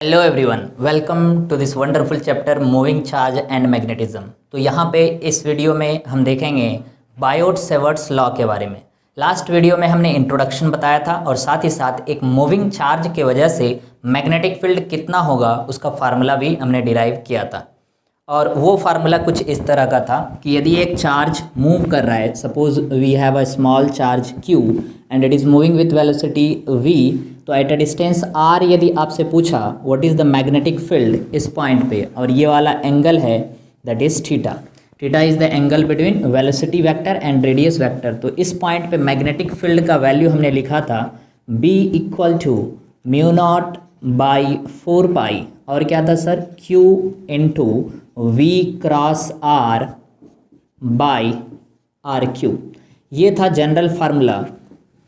Hello everyone, welcome to this wonderful chapter moving charge and magnetism. तो यहाँ पे इस वीडियो में हम देखेंगे बायोट-सेवर्ट्स लॉ के बारे में। लास्ट वीडियो में हमने इंट्रोडक्शन बताया था और साथ ही साथ एक मूविंग चार्ज के वजह से मैग्नेटिक फील्ड कितना होगा उसका फार्मूला भी हमने डिराइव किया था। और वो फार्मूला कुछ इस तरह का था कि यदि एक चार्ज मूव कर रहा है, suppose we have a small charge q and it is moving with velocity v, तो एट अ डिस्टेंस r यदि आपसे पूछा what is the magnetic field इस पॉइंट पे, और ये वाला एंगल है that is theta. Theta is the angle between velocity vector and radius vector. तो इस पॉइंट पे मैग्नेटिक फील्ड का वैल्यू हमने लिखा था b equal to mu naught by 4 pi, और क्या था sir, q into v cross are by are Q. ये था general formula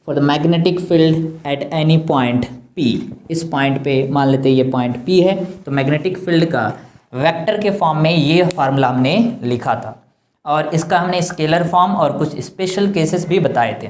for the magnetic field at any point P। इस पॉइंट पे मान लेते हैं ये पॉइंट P है, तो मैग्नेटिक फील्ड का वेक्टर के फॉर्म में ये फार्मूला हमने लिखा था और इसका हमने स्केलर फॉर्म और कुछ स्पेशल केसेस भी बताए थे।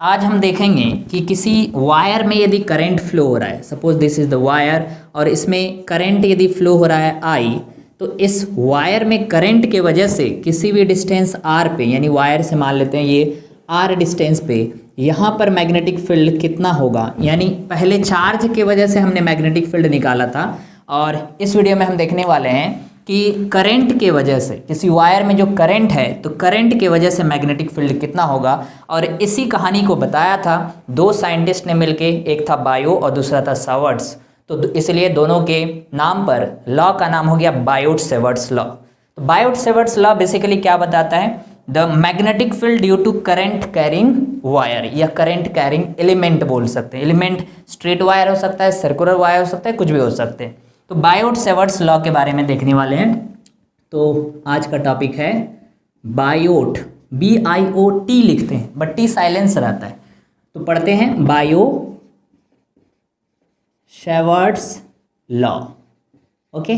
आज हम देखेंगे कि किसी वायर में यदि करंट फ्लो हो रहा है, suppose this is the wire, और इसमें करंट यदि फ्लो हो रहा है I, तो इस वायर में करंट के वजह से किसी भी डिस्टेंस r पे, यानी वायर से मान लेते हैं ये r डिस्टेंस पे, यहाँ पर मैग्नेटिक फील्ड कितना होगा। यानी पहले चार्ज के वजह से हमने मैग्नेटिक फील्ड निकाला था और इस वीडियो में हम देखने वाले हैं कि करंट के वजह से, किसी वायर में जो करंट है तो करंट के वजह से मैग्नेटिक फील्ड कितना होगा। और इसी कहानी को बताया था दो साइंटिस्ट ने मिलके, एक था बायो और दूसरा था सेवर्ट्स। तो इसलिए दोनों के नाम पर लॉ का नाम हो गया बायोट-सेवर्ट्स लॉ। तो बायोट-सेवर्ट्स लॉ बेसिकली क्या बताता है, the magnetic field due to current carrying wire या करंट कैरिंग एलिमेंट बोल सकते हैं। एलिमेंट स्ट्रेट वायर हो सकता है, सर्कुलर वायर हो सकता है, कुछ भी हो सकते हैं। तो बायोट-सेवर्ट्स लॉ के बारे में देखने वाले हैं। तो आज का टॉपिक है बायोट, BIOT लिखते हैं बट टी साइलेंस रहता है। तो पढ़ते हैं बायोट-सेवर्ट्स लॉ। ओके,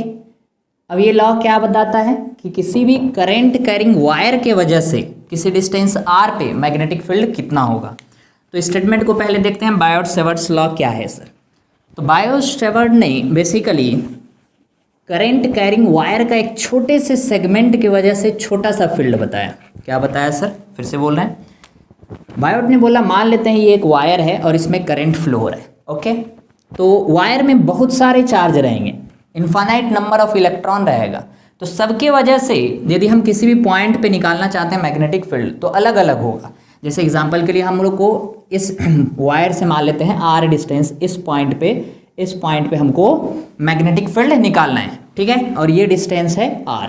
अब ये लॉ क्या बताता है कि किसी भी करंट कैरिंग वायर के वजह से किसी डिस्टेंस r पे मैग्नेटिक फील्ड कितना होगा। तो स्टेटमेंट को पहले देखते हैं, बायोट-सेवर्ट्स लॉ क्या है सर। तो बायोट-सेवर्ट ने बेसिकली करंट कैरिंग वायर का एक छोटे से सेगमेंट की वजह से छोटा सा फील्ड बताया। क्या बताया सर, फिर से बोल रहे हैं। बायोट ने बोला मान लेते हैं ये एक वायर है और इसमें करंट फ्लो हो रहा है। ओके, तो वायर में बहुत सारे चार्ज रहेंगे, इनफाइनाइट नंबर ऑफ इलेक्ट्रॉन रहेगा। तो सबके वजह से यदि हम किसी भी पॉइंट पे निकालना चाहते हैं मैग्नेटिक फील्ड तो अलग अलग होगा। जैसे एग्जांपल के लिए हम लोग को इस वायर से मान लेते हैं r डिस्टेंस, इस पॉइंट पे हमको मैग्नेटिक फील्ड निकालना है, ठीक है, और ये डिस्टेंस है r।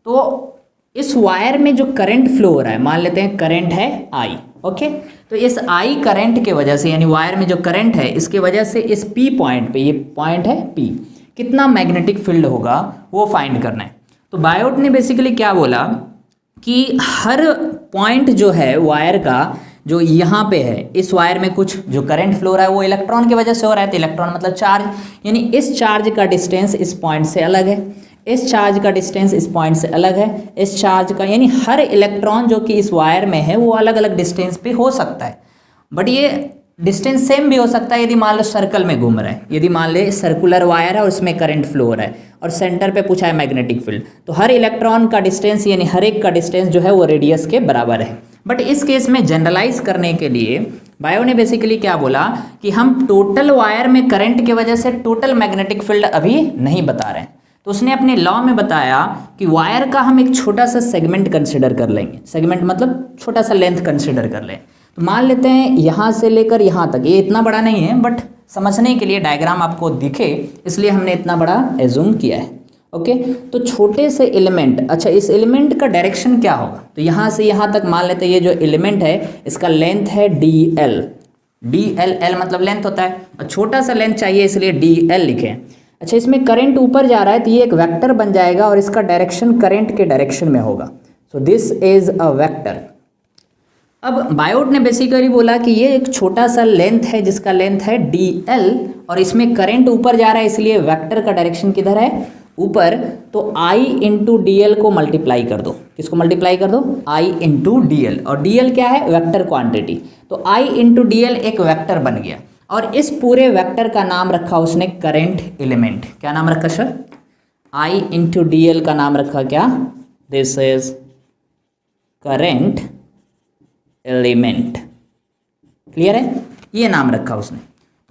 तो इस वायर में जो करंट फ्लो हो रहा है, मान लेते हैं करंट है I। ओके, तो इस I करंट के वजह से, यानी वायर में जो करंट है इसके वजह से इस P पॉइंट पे, ये पॉइंट है P, कितना मैग्नेटिक फील्ड होगा वो फाइंड करना है। तो बायोट ने बेसिकली क्या बोला कि हर पॉइंट जो है वायर का, जो यहाँ पे है, इस वायर में कुछ जो करंट फ्लो हो रहा है वो इलेक्ट्रॉन की वजह से हो रहा है। तो इलेक्ट्रॉन मतलब चार्ज, यानी इस चार्ज का डिस्टेंस इस पॉइंट से अलग है, इस चार्ज का डिस्टेंस इस पॉइंट से अलग है, इस चार्ज का, यानी हर इलेक्ट्रॉन जो कि इस वायर में है वो अलग अलग डिस्टेंस पे हो सकता है। बट ये डिस्टेंस सेम भी हो सकता है यदि मान लो सर्कल में घूम रहा है, यदि मान ले सर्कुलर वायर है और उसमें करंट फ्लो हो रहा है और सेंटर पे पूछा है मैग्नेटिक फील्ड, तो हर इलेक्ट्रॉन का डिस्टेंस, यानी हर एक का डिस्टेंस जो है वो रेडियस के बराबर है। बट इस केस में जनरलाइज करने के लिए बायो ने बेसिकली क्या बोला कि हम टोटल वायर में करंट की वजह से टोटल मैग्नेटिक फील्ड अभी नहीं बता रहे हैं। तो उसने अपने लॉ में बताया कि वायर का हम एक छोटा सा सेगमेंट कंसिडर कर लेंगे। सेगमेंट मतलब छोटा सा लेंथ कंसिडर कर लें। तो मान लेते हैं यहाँ से लेकर यहाँ तक, ये इतना बड़ा नहीं है बट समझने के लिए डायग्राम आपको दिखे इसलिए हमने इतना बड़ा एज्यूम किया है। ओके, तो छोटे से एलिमेंट, अच्छा इस एलिमेंट का डायरेक्शन क्या होगा, तो यहाँ से यहाँ तक मान लेते हैं ये जो एलिमेंट है इसका लेंथ है DL। L मतलब लेंथ होता है और छोटा सा लेंथ चाहिए इसलिए DL लिखें। अच्छा, इसमें करंट ऊपर जा रहा है तो ये एक वेक्टर बन जाएगा और इसका डायरेक्शन करंट के डायरेक्शन में होगा। सो दिस इज अ वेक्टर। अब बायोट ने बेसिकली बोला कि ये एक छोटा सा लेंथ है जिसका लेंथ है DL और इसमें करंट ऊपर जा रहा है इसलिए वेक्टर का डायरेक्शन किधर है, ऊपर। तो I इंटू DL को मल्टीप्लाई कर दो, किसको मल्टीप्लाई कर दो, I इंटू DL, और DL क्या है, वेक्टर क्वांटिटी। तो I इंटू DL एक वेक्टर बन गया। और इस पूरे वेक्टर का नाम रखा उसने करंट एलिमेंट। क्या नाम रखा sir? I into D L का नाम रखा क्या? This is current element. Clear है? ये नाम रखा उसने।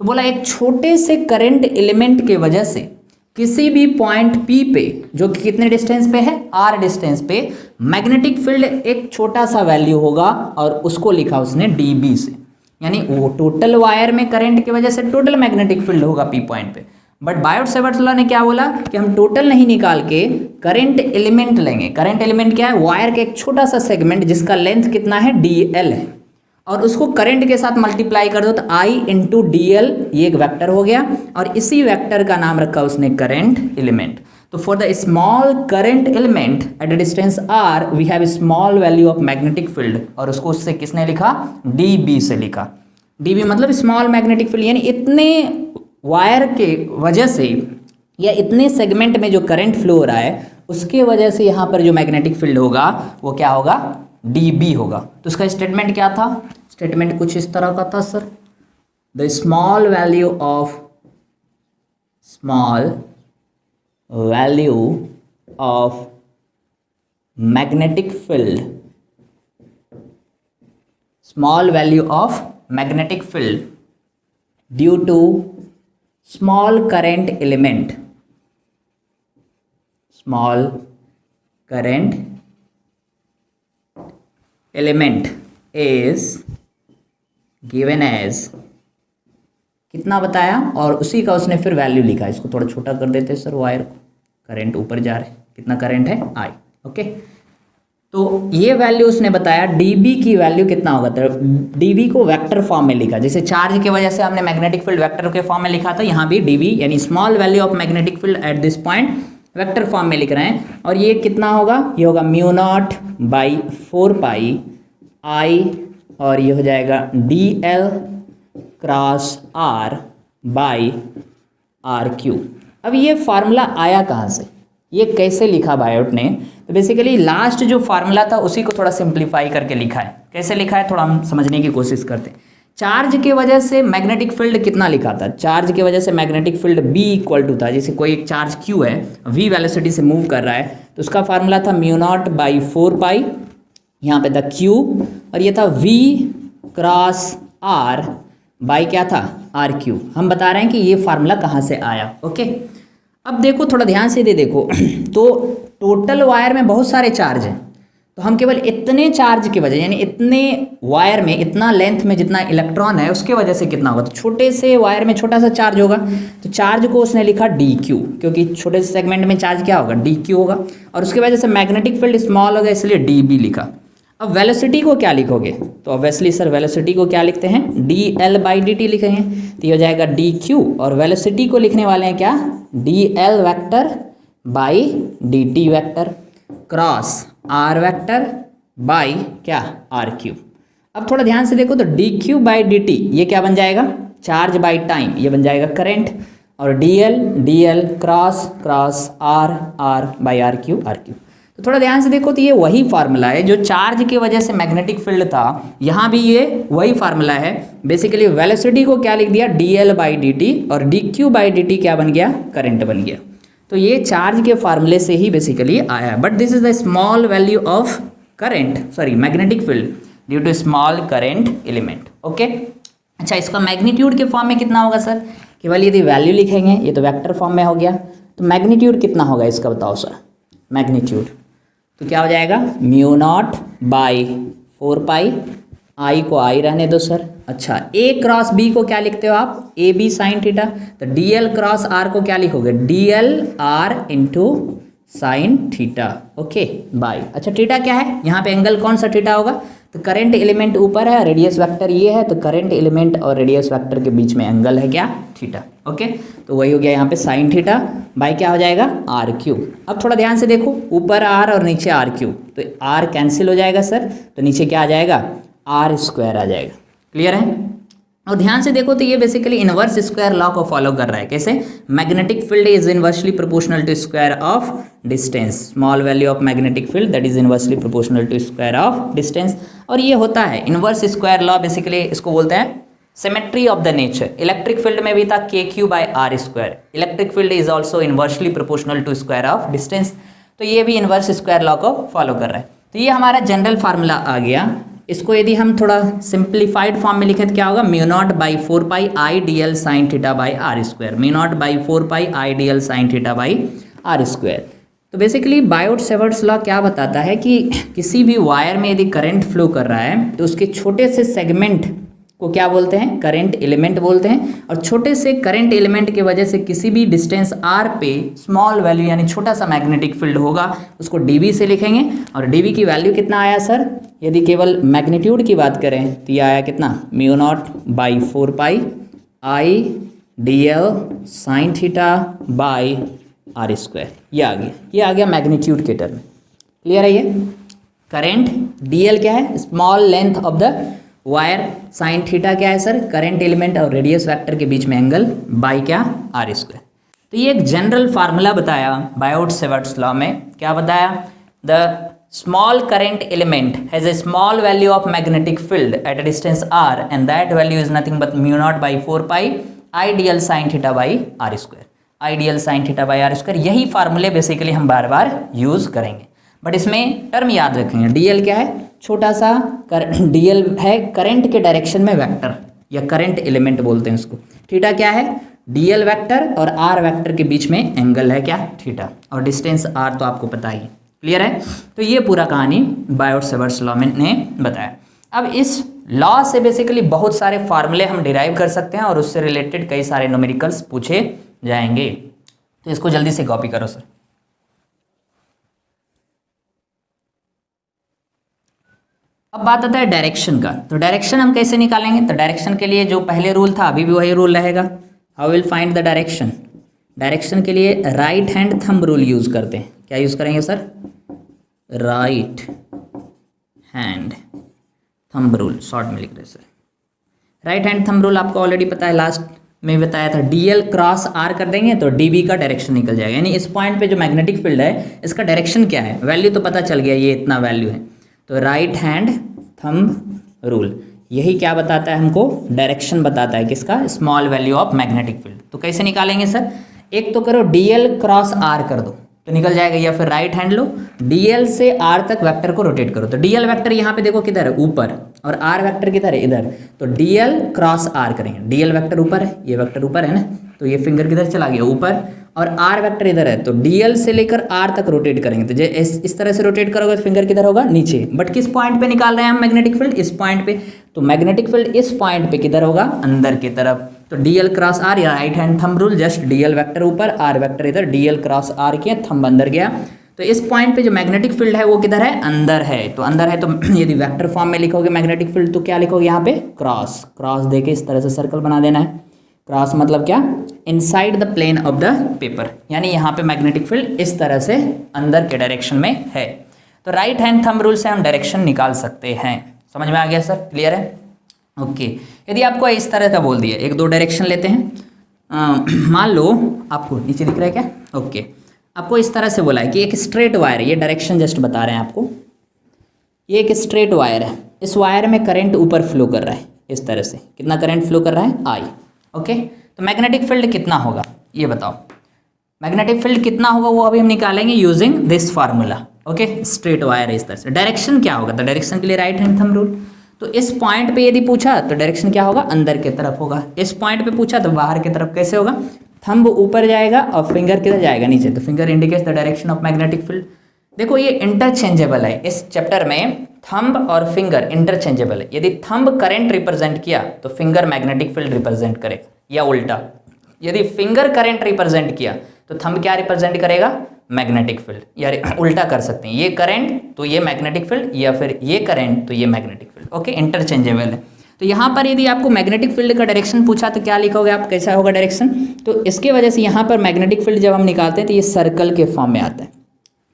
तो बोला एक छोटे से करंट एलिमेंट के वजह से किसी भी पॉइंट P पे, जो कि कितने डिस्टेंस पे है, R डिस्टेंस पे, मैग्नेटिक फील्ड एक छोटा सा वैल्यू होगा और उसको लिखा उसने dB से। यानी वो टोटल वायर में करंट की वजह से टोटल मैग्नेटिक फील्ड होगा P पॉइंट पे। बट बायोट-सैवर्ट लॉ ने क्या बोला कि हम टोटल नहीं निकाल के करंट एलिमेंट लेंगे। करंट एलिमेंट क्या है? वायर के एक छोटा सा सेगमेंट जिसका लेंथ कितना है? DL है, और उसको करंट के साथ मल्टीप्लाई कर दो तो I इंटू डी एल, ये एक वेक्टर हो गया, और इसी वेक्टर का नाम रखा उसने करंट एलिमेंट। तो for the small current element at a distance R we have small value of magnetic field, और उसको उससे किसने लिखा? DB से लिखा। DB मतलब स्मॉल मैग्नेटिक फील्ड, यानी इतने वायर के वजह से या इतने सेगमेंट में जो करंट फ्लो हो रहा है उसके वजह से यहाँ पर जो मैग्नेटिक फील्ड होगा वो क्या होगा? DB होगा। तो उसका स्टेटमेंट क्या था? स्टेटमेंट कुछ इस तरह का था sir, the small value of magnetic field, small value of magnetic field due to small current element, small current element is given as, कितना बताया, और उसी का उसने फिर वैल्यू लिखा। इसको थोड़ा छोटा कर देते हैं सर, वायर को, करंट ऊपर जा रहे, कितना करंट है? I। ओके, तो ये वैल्यू उसने बताया। dB की वैल्यू कितना होगा? तो dB को वेक्टर फॉर्म में लिखा, जैसे चार्ज की वजह से हमने मैग्नेटिक फील्ड वेक्टर के फॉर्म में लिखा था, यहाँ भी dB यानी small value of magnetic field at this point vector form में लिख रहे हैं। और ये कितना होगा? ये होगा mu naught by 4 pi I, और ये हो जाएगा DL cross R by RQ। अब ये फार्मूला आया कहाँ से? ये कैसे लिखा बायोट ने? तो बेसिकली लास्ट जो फार्मूला था उसी को थोड़ा सिंप्लीफाई करके लिखा है। कैसे लिखा है थोड़ा हम समझने की कोशिश करते हैं। चार्ज के वजह से मैग्नेटिक फील्ड कितना लिखा था? चार्ज की वजह से magnetic field B equal to था, जैसे कोई एक चार्ज Q है, V वेलोसिटी से मूव कर रहा है, तो उसका फार्मूला था म्यू नॉट बाई 4 पाई, यहाँ पे था Q, और ये था V क्रॉस R बाई क्या था? RQ। हम बता रहे हैं कि ये फार्मूला कहाँ से आया। ओके, अब देखो थोड़ा ध्यान से दे देखो तो टोटल वायर में बहुत सारे चार्ज हैं, तो हम केवल इतने चार्ज की वजह, यानी इतने वायर में इतना लेंथ में जितना इलेक्ट्रॉन है उसके वजह से कितना होगा? तो छोटे से वायर में छोटा सा चार्ज होगा, तो चार्ज को उसने लिखा DQ, क्योंकि छोटे से सेगमेंट में चार्ज क्या होगा? DQ होगा, और उसकी वजह से मैग्नेटिक फील्ड स्मॉल होगा, इसलिए DB लिखा। अब वेलोसिटी को क्या लिखोगे? तो ऑब्वियसली सर वेलोसिटी को क्या लिखते हैं? DL बाई dt लिखेंगे, तो ये हो जाएगा DQ, और वेलोसिटी को लिखने वाले हैं क्या? DL vector by dt vector cross R vector by क्या? RQ। अब थोड़ा ध्यान से देखो तो DQ बाई dt ये क्या बन जाएगा? चार्ज बाई टाइम, ये बन जाएगा करंट, और DL cross R by RQ। तो थोड़ा ध्यान से देखो तो ये वही फार्मूला है जो चार्ज की वजह से मैग्नेटिक फील्ड था, यहाँ भी ये वही फार्मूला है। बेसिकली वेलोसिटी को क्या लिख दिया? DL बाई dt, और DQ बाई dt क्या बन गया? करंट बन गया। तो ये चार्ज के फार्मूले से ही बेसिकली आया है। But this is the small value of magnetic field due to small current element. Okay, अच्छा इसका मैग्नीट्यूड के फॉर्म में कितना होगा सर? केवल यदि वैल्यू लिखेंगे, ये तो वेक्टर फॉर्म में हो गया, तो मैग्नीट्यूड कितना होगा इसका बताओ सर? मैग्नीट्यूड तो क्या हो जाएगा? Mu naught by 4 pi, I को I रहने दो सर। अच्छा, A क्रॉस B को क्या लिखते हो आप? AB sine theta. तो DL क्रॉस R को क्या लिखोगे? DL R into sine theta. Okay, by, अच्छा थीटा क्या है? यहाँ पे एंगल कौन सा थीटा होगा? तो करंट एलिमेंट ऊपर है, रेडियस वेक्टर ये है, तो करंट एलिमेंट और रेडियस वेक्टर के बीच में एंगल है क्या? थीटा। ओके, तो वही हो गया यहाँ पे साइन थीटा बाई क्या हो जाएगा? RQ। अब थोड़ा ध्यान से देखो, ऊपर R और नीचे RQ, तो R कैंसिल हो जाएगा सर, तो नीचे क्या आ जाएगा? R स्क्वायर आ जाएगा। क्लियर है? और ध्यान से देखो तो ये बेसिकली इनवर्स स्क्वायर लॉ को फॉलो कर रहा है। कैसे? Magnetic field is inversely proportional to square of distance, small value of magnetic field that is inversely proportional to square of distance. और ये होता है इनवर्स स्क्वायर लॉ, बेसिकली इसको बोलते हैं symmetry of the nature, electric field में भी था KQ/R², electric field is also inversely proportional to square of distance, तो ये भी इन्वर्स स्क्वायर लॉ को फॉलो कर रहा है। तो ये हमारा जनरल फार्मूला आ गया। इसको यदि हम थोड़ा सिंप्लीफाइड फॉर्म में लिखें तो क्या होगा, μ0/4 IDL sin θ/r², μ0/4 IDL sin θ/r²। तो बेसिकली बायोट-सेवर्ट्स लॉ क्या बताता है कि किसी भी वायर में यदि करंट फ्लो कर रहा है तो उसके छोटे से सेगमेंट को क्या बोलते हैं, करंट एलिमेंट बोलते हैं। और छोटे से करंट एलिमेंट की वजह से किसी भी डिस्टेंस r पे स्मॉल वैल्यू यानी छोटा सा मैग्नेटिक फील्ड होगा, उसको dB से लिखेंगे। और dB की वैल्यू कितना आया सर, यदि केवल मैग्नीट्यूड की बात करें तो ये आया कितना, μ0/4 IDL sin θ/r², ये आ गया मैग्नीट्यूड के टर्म। क्लियर है ये। करंट dl क्या है, small length of the wire, sine theta क्या है सर, करंट एलिमेंट और रेडियस वेक्टर के बीच में एंगल, बाई क्या, r²। तो ये एक जनरल फार्मूला बताया बायोट-सेवर्ट्स लॉ में। क्या बताया, the small current element has a small value of magnetic field at a distance r and that value is nothing but μ0/4 IDL sin θ/r², IDL sin θ/r²। यही फार्मूले basically हम बार बार use करेंगे, but इसमें term याद रखेंगे। dl क्या है, छोटा सा dl है करंट के डायरेक्शन में वेक्टर या करंट एलिमेंट बोलते हैं उसको। थीटा क्या है, dl वेक्टर और r वेक्टर के बीच में एंगल है क्या, थीटा, और डिस्टेंस r तो आपको पता ही। क्लियर है। तो ये पूरा कहानी बायोट-सेवर्ट्स लॉ में ने बताया। अब इस लॉ से बेसिकली बहुत सारे फार्मूले हम डिराइव कर सकते हैं और उससे रिलेटेड कई सारे न्यूमेरिकल्स पूछे जाएंगे। तो इसको जल्दी से कॉपी करो सर। अब बात आता है डायरेक्शन का। तो डायरेक्शन हम कैसे निकालेंगे, तो डायरेक्शन के लिए जो पहले रूल था अभी भी वही रूल रहेगा। How will find the direction, direction के लिए right hand thumb rule use करते हैं। क्या यूज करेंगे sir, right hand thumb rule, short में लिख रहे sir. Right hand thumb rule आपको ऑलरेडी पता है, लास्ट में बताया था। dl क्रॉस r कर देंगे तो dB का डायरेक्शन निकल जाएगा, यानी इस पॉइंट पे जो मैग्नेटिक फील्ड है इसका डायरेक्शन क्या है, वैल्यू तो पता चल गया, ये इतना वैल्यू है। तो राइट हैंड थंब रूल यही क्या बताता है हमको, डायरेक्शन बताता है किसका, small value of magnetic field. तो कैसे निकालेंगे सर, एक तो करो dl क्रॉस r कर दो तो निकल जाएगा, या फिर राइट हैंड लो, dl से r तक वेक्टर को रोटेट करो। तो dl वेक्टर यहाँ पे देखो किधर है, ऊपर, और r वेक्टर किधर है, इधर। तो dl क्रॉस r करेंगे, dl वेक्टर ऊपर है, ये वेक्टर ऊपर है ना, तो ये फिंगर किधर चला गया, ऊपर, और r वेक्टर इधर है। तो dl से लेकर r तक रोटेट करेंगे। तो इस तरह से रोटेट करोगे तो फिंगर किधर होगा, नीचे। बट किस पॉइंट पे निकाल रहे हैं हम मैग्नेटिक फील्ड, इस पॉइंट पे। तो मैग्नेटिक फील्ड इस पॉइंट पे किधर होगा, अंदर की तरफ। तो dl क्रॉस r या right hand thumb rule, just dl vector ऊपर, r वेक्टर इधर, dl क्रॉस r किया, थंब अंदर गया। तो इस पॉइंट पे जो मैग्नेटिक फील्ड है वो किधर है, अंदर है। तो अंदर है तो यदि वेक्टर फॉर्म में लिखोगे मैग्नेटिक फील्ड तो क्या लिखोगे यहाँ पे, क्रॉस, क्रॉस देके इस तरह से सर्कल बना देना है। क्रॉस मतलब क्या, inside the plane of the paper, यानी यहाँ पे मैग्नेटिक फील्ड इस तरह से अंदर के डायरेक्शन में है। तो राइट हैंड थंब रूल से हम डायरेक्शन निकाल सकते हैं। समझ में आ गया सर, क्लियर है। ओके, यदि आपको इस तरह का बोल दिया, एक दो डायरेक्शन लेते हैं। मान लो आपको नीचे दिख रहा है क्या, ओके, आपको इस तरह से बोला है कि एक स्ट्रेट वायर है, ये डायरेक्शन जस्ट बता रहे हैं आपको, ये एक स्ट्रेट वायर है, इस वायर में करंट ऊपर फ्लो कर रहा है इस तरह से। कितना करंट फ्लो कर रहा है, I। ओके, तो मैग्नेटिक फील्ड कितना होगा ये बताओ, मैग्नेटिक फील्ड कितना होगा वो अभी हम निकालेंगे using this formula. Okay, straight wire है इस तरह से। डायरेक्शन क्या होगा, तो डायरेक्शन के लिए राइट हैंड थंब रूल। तो इस पॉइंट पे यदि पूछा तो डायरेक्शन क्या होगा, अंदर की तरफ होगा। इस पॉइंट पे पूछा तो बाहर की तरफ। कैसे होगा, थंब ऊपर जाएगा और फिंगर किधर जाएगा, नीचे। तो finger indicates the direction of magnetic field. देखो ये इंटरचेंजेबल है, इस चैप्टर में थंब और फिंगर इंटरचेंजेबल है। यदि थंब करंट रिप्रेजेंट किया तो फिंगर मैग्नेटिक फील्ड रिप्रेजेंट करे, या उल्टा। यदि फिंगर करंट रिप्रेजेंट किया तो थंब क्या रिप्रेजेंट करेगा, मैग्नेटिक फील्ड। या उल्टा कर सकते हैं, ये करंट तो ये मैग्नेटिक फील्ड, या फिर ये करंट तो ये मैग्नेटिक फील्ड। ओके, इंटरचेंजेबल है। तो यहाँ पर यदि आपको मैग्नेटिक फील्ड का डायरेक्शन पूछा तो क्या लिखोगे आप, कैसा होगा डायरेक्शन। तो इसके वजह से यहाँ पर मैग्नेटिक फील्ड जब हम निकालते हैं तो ये सर्कल के फॉर्म में आता है,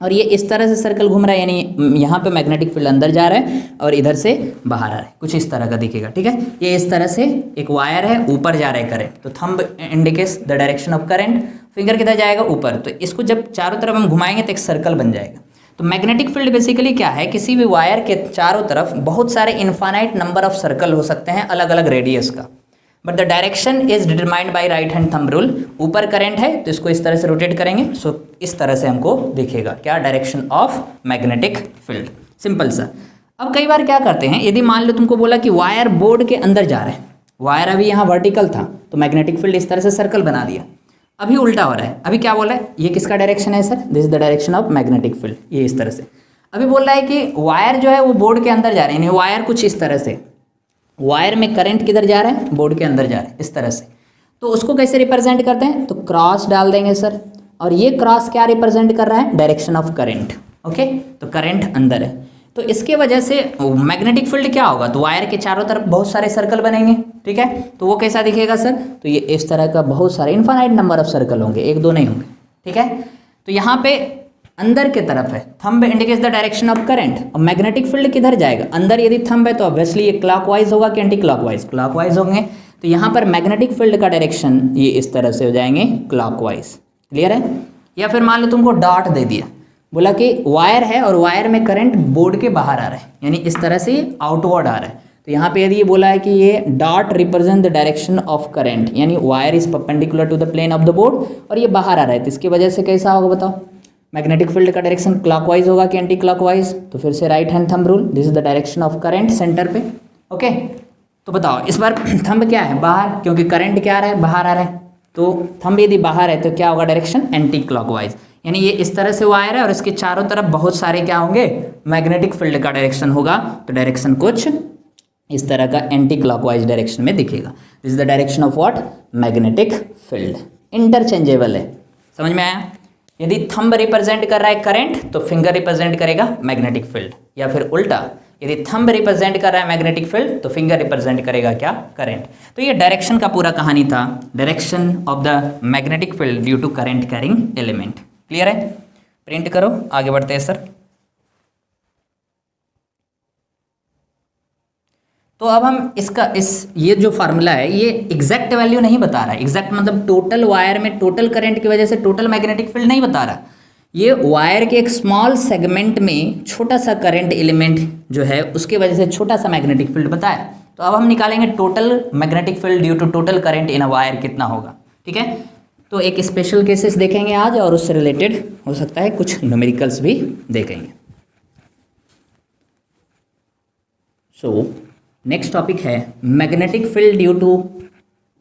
और ये इस तरह से सर्कल घूम रहा है, यानी यहाँ पे मैग्नेटिक फील्ड अंदर जा रहा है और इधर से बाहर आ रहा है, कुछ इस तरह का दिखेगा। ठीक है, ये इस तरह से एक वायर है, ऊपर जा रहा है करंट। तो thumb indicates the direction of current, finger किधर जाएगा, ऊपर। तो इसको जब चारों तरफ हम घुमाएंगे तो एक सर्कल बन जाएगा। तो मैग्नेटिक फील्ड बेसिकली क्या है, किसी भी वायर के चारों तरफ बहुत सारे इनफाइनाइट नंबर ऑफ सर्कल हो सकते हैं अलग अलग रेडियस का। But the direction is determined by right hand thumb rule. ऊपर करंट है तो इसको इस तरह से रोटेट करेंगे, सो इस तरह से हमको दिखेगा क्या, direction of magnetic field. Simple सा। अब कई बार क्या करते हैं, यदि मान लो तुमको बोला कि वायर बोर्ड के अंदर जा रहा है, वायर अभी यहाँ वर्टिकल था तो मैग्नेटिक फील्ड इस तरह से सर्कल बना दिया, अभी उल्टा हो रहा है। अभी क्या बोला है, ये किसका डायरेक्शन है sir, this is the direction of magnetic field, ये इस तरह से। अभी बोल रहा है कि वायर जो है वो बोर्ड के अंदर जा रहे हैं, वायर कुछ इस तरह से, वायर में करंट किधर जा रहा है, बोर्ड के अंदर जा रहा है इस तरह से। तो उसको कैसे रिप्रेजेंट करते हैं, तो क्रॉस डाल देंगे सर, और ये क्रॉस क्या रिप्रेजेंट कर रहा है, डायरेक्शन ऑफ करंट। ओके, तो करंट अंदर है, तो इसके वजह से मैग्नेटिक फील्ड क्या होगा, तो वायर के चारों तरफ बहुत सारे सर्कल बनेंगे, ठीक है। तो वो कैसा दिखेगा सर, तो ये इस तरह का बहुत सारे इनफाइनाइट नंबर ऑफ सर्कल होंगे, एक दो नहीं होंगे, ठीक है। तो यहाँ पे अंदर के तरफ है, thumb indicates the direction of current, और मैग्नेटिक फील्ड किधर जाएगा, अंदर यदि थंब है तो ऑब्वियसली ये क्लॉकवाइज होगा कि एंटी क्लॉकवाइज, क्लॉकवाइज होंगे। तो यहाँ पर मैग्नेटिक फील्ड का डायरेक्शन ये इस तरह से हो जाएंगे क्लॉकवाइज, क्लियर है। या फिर मान लो तुमको डॉट दे दिया, बोला कि वायर है और वायर में करंट बोर्ड के बाहर आ रहा है, यानी इस तरह से आउटवर्ड आ रहा है। तो यहाँ पे यदि ये बोला है कि ये dot represent the direction of current, यानी wire is perpendicular to the plane of the board, और ये बाहर आ रहा है, तो इसकी वजह से कैसा होगा बताओ, मैग्नेटिक फील्ड का डायरेक्शन क्लॉकवाइज होगा कि एंटी क्लॉकवाइज। तो फिर से right hand thumb rule, this is the direction of current centre पे। ओके, तो बताओ इस बार थंब क्या है, बाहर, क्योंकि करंट क्या आ रहा है, बाहर आ रहा है। तो थंब यदि बाहर है तो क्या होगा, डायरेक्शन एंटी क्लॉकवाइज, यानी ये इस तरह से वायर है और इसके चारों तरफ बहुत सारे क्या होंगे, मैग्नेटिक फील्ड का डायरेक्शन होगा। तो डायरेक्शन कुछ इस तरह का एंटी क्लॉकवाइज डायरेक्शन में दिखेगा। This is the direction of what, magnetic field. Interchangeable है, समझ में आया। यदि थंब रिप्रेजेंट कर रहा है करंट तो फिंगर रिप्रेजेंट करेगा मैग्नेटिक फील्ड, या फिर उल्टा, यदि थंब रिप्रेजेंट कर रहा है मैग्नेटिक फील्ड तो फिंगर रिप्रेजेंट करेगा क्या, करंट। तो ये डायरेक्शन का पूरा कहानी था, direction of the magnetic field due to current carrying element. Clear है, प्रिंट करो, आगे बढ़ते हैं सर। तो अब हम इसका ये जो फार्मूला है ये एग्जैक्ट वैल्यू नहीं बता रहा है, एग्जैक्ट मतलब टोटल वायर में टोटल करंट की वजह से टोटल मैग्नेटिक फील्ड नहीं बता रहा, ये वायर के एक स्मॉल सेगमेंट में छोटा सा करंट एलिमेंट जो है उसके वजह से छोटा सा मैग्नेटिक फील्ड बताया। तो अब हम निकालेंगे total magnetic field due to total current in a wire कितना होगा, ठीक है। तो एक स्पेशल केसेस देखेंगे आज, और उससे रिलेटेड हो सकता है कुछ न्यूमेरिकल्स भी देखेंगे। सो नेक्स्ट टॉपिक है magnetic field due to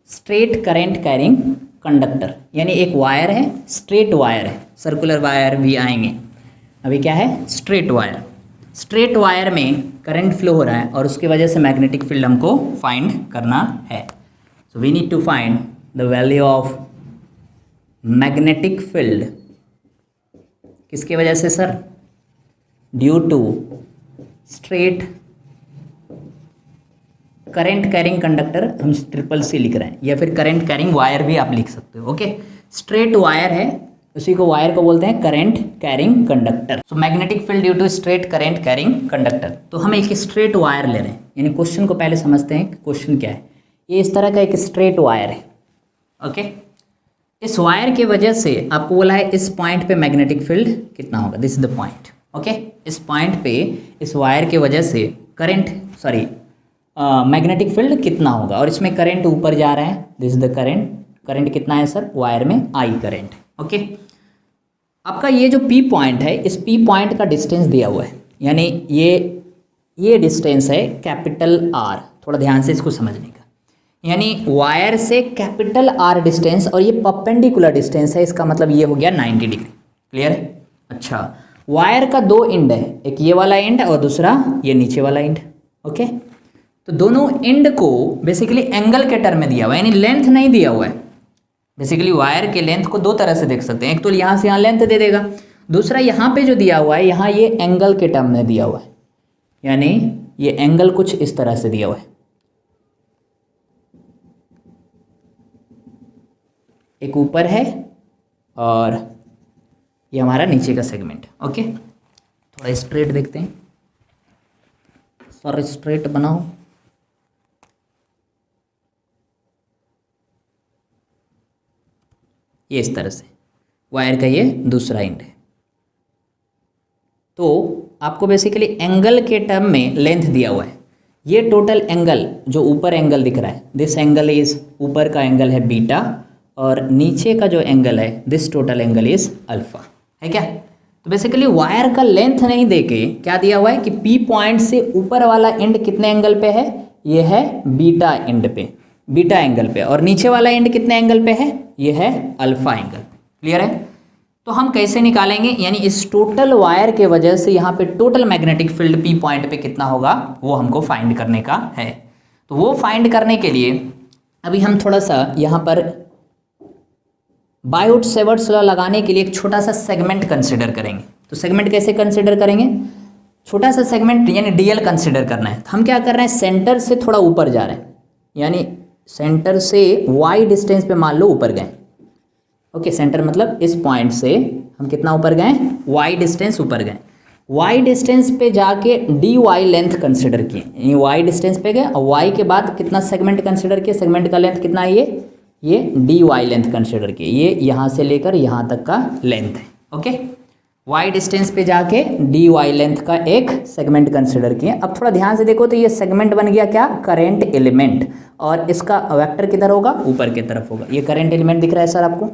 straight current carrying conductor, यानी एक वायर है, स्ट्रेट वायर है, सर्कुलर वायर भी आएंगे, अभी क्या है, स्ट्रेट वायर। स्ट्रेट वायर में करंट फ्लो हो रहा है और उसकी वजह से मैग्नेटिक फील्ड हमको फाइंड करना है। So we need to find the value of magnetic field, किसकी वजह से sir, due to straight current carrying conductor, हम ट्रिपल सी लिख रहे हैं, या फिर करंट कैरिंग वायर भी आप लिख सकते हो। ओके, स्ट्रेट वायर है, उसी को वायर को बोलते हैं current carrying conductor. So magnetic field due to straight current carrying conductor. तो हम एक स्ट्रेट वायर ले रहे हैं, यानी क्वेश्चन को पहले समझते हैं क्वेश्चन क्या है। ये इस तरह का एक स्ट्रेट वायर है, ओके। इस वायर की वजह से आपको बोला है इस पॉइंट पे मैग्नेटिक फील्ड कितना होगा, this is the point, okay. इस पॉइंट पे इस वायर की वजह से मैग्नेटिक फील्ड कितना होगा, और इसमें करंट ऊपर जा रहा है, this is the current. Current कितना है सर, वायर में आई करंट, ओके। आपका ये जो पी पॉइंट है, इस पी पॉइंट का डिस्टेंस दिया हुआ है, यानी ये डिस्टेंस है कैपिटल आर, थोड़ा ध्यान से इसको समझने का, यानी वायर से कैपिटल आर डिस्टेंस, और ये परपेंडिकुलर डिस्टेंस है, इसका मतलब ये हो गया 90 डिग्री। क्लियर है। अच्छा, वायर का दो एंड है, एक ये वाला एंड और दूसरा ये नीचे वाला एंड, ओके। तो दोनों एंड को बेसिकली एंगल के टर्म में दिया हुआ है, यानी लेंथ नहीं दिया हुआ है। बेसिकली वायर के लेंथ को दो तरह से देख सकते हैं, एक तो यहाँ से यहाँ लेंथ दे देगा, दूसरा यहाँ पे जो दिया हुआ है यहाँ ये एंगल के टर्म में दिया हुआ है, यानी ये एंगल कुछ इस तरह से दिया हुआ है। एक ऊपर है और ये हमारा नीचे का सेगमेंट, ओके। थोड़ा स्ट्रेट देखते हैं, सर स्ट्रेट बनाओ। ये इस तरह से वायर का ये दूसरा एंड है। तो आपको बेसिकली एंगल के टर्म में लेंथ दिया हुआ है, ये टोटल एंगल जो ऊपर एंगल दिख रहा है, दिस एंगल इज, ऊपर का एंगल है बीटा और नीचे का जो एंगल है this total angle is alpha, है क्या। तो बेसिकली वायर का लेंथ नहीं देके क्या दिया हुआ है कि पी पॉइंट से ऊपर वाला एंड कितने एंगल पे है, ये है बीटा एंड पे, बीटा एंगल पे, और नीचे वाला एंड कितने एंगल पे है, ये है अल्फा एंगल। क्लियर है। तो हम कैसे निकालेंगे, यानी इस टोटल वायर के वजह से यहाँ पे total magnetic field P point पे कितना होगा वो हमको फाइंड करने का है। तो वो फाइंड करने के लिए अभी हम थोड़ा सा यहाँ पर बायोट-सेवर्ट्स लॉ लगाने के लिए एक छोटा सा सेगमेंट कंसिडर करेंगे। तो सेगमेंट कैसे कंसिडर करेंगे, छोटा सा सेगमेंट यानी डीएल कंसिडर करना है। तो हम क्या कर रहे हैं, सेंटर से थोड़ा ऊपर जा रहे हैं, यानी सेंटर से वाई डिस्टेंस पे मान लो ऊपर गए। ओके, सेंटर मतलब इस पॉइंट से हम कितना ऊपर गए, वाई डिस्टेंस ऊपर गए। वाई डिस्टेंस पे जाके डी वाई लेंथ कंसिडर किए, यानी वाई डिस्टेंस पे गए और वाई के बाद कितना सेगमेंट कंसिडर किए, सेगमेंट का लेंथ कितना है, ये डी वाई लेंथ कंसिडर किए, ये यहाँ से लेकर यहाँ तक का लेंथ है। ओके, वाई डिस्टेंस पे जाके डी वाई लेंथ का एक सेगमेंट कंसिडर किए। अब थोड़ा ध्यान से देखो तो ये सेगमेंट बन गया क्या, करेंट एलिमेंट, और इसका वेक्टर किधर होगा, ऊपर की तरफ होगा। ये करेंट एलिमेंट दिख रहा है सर आपको,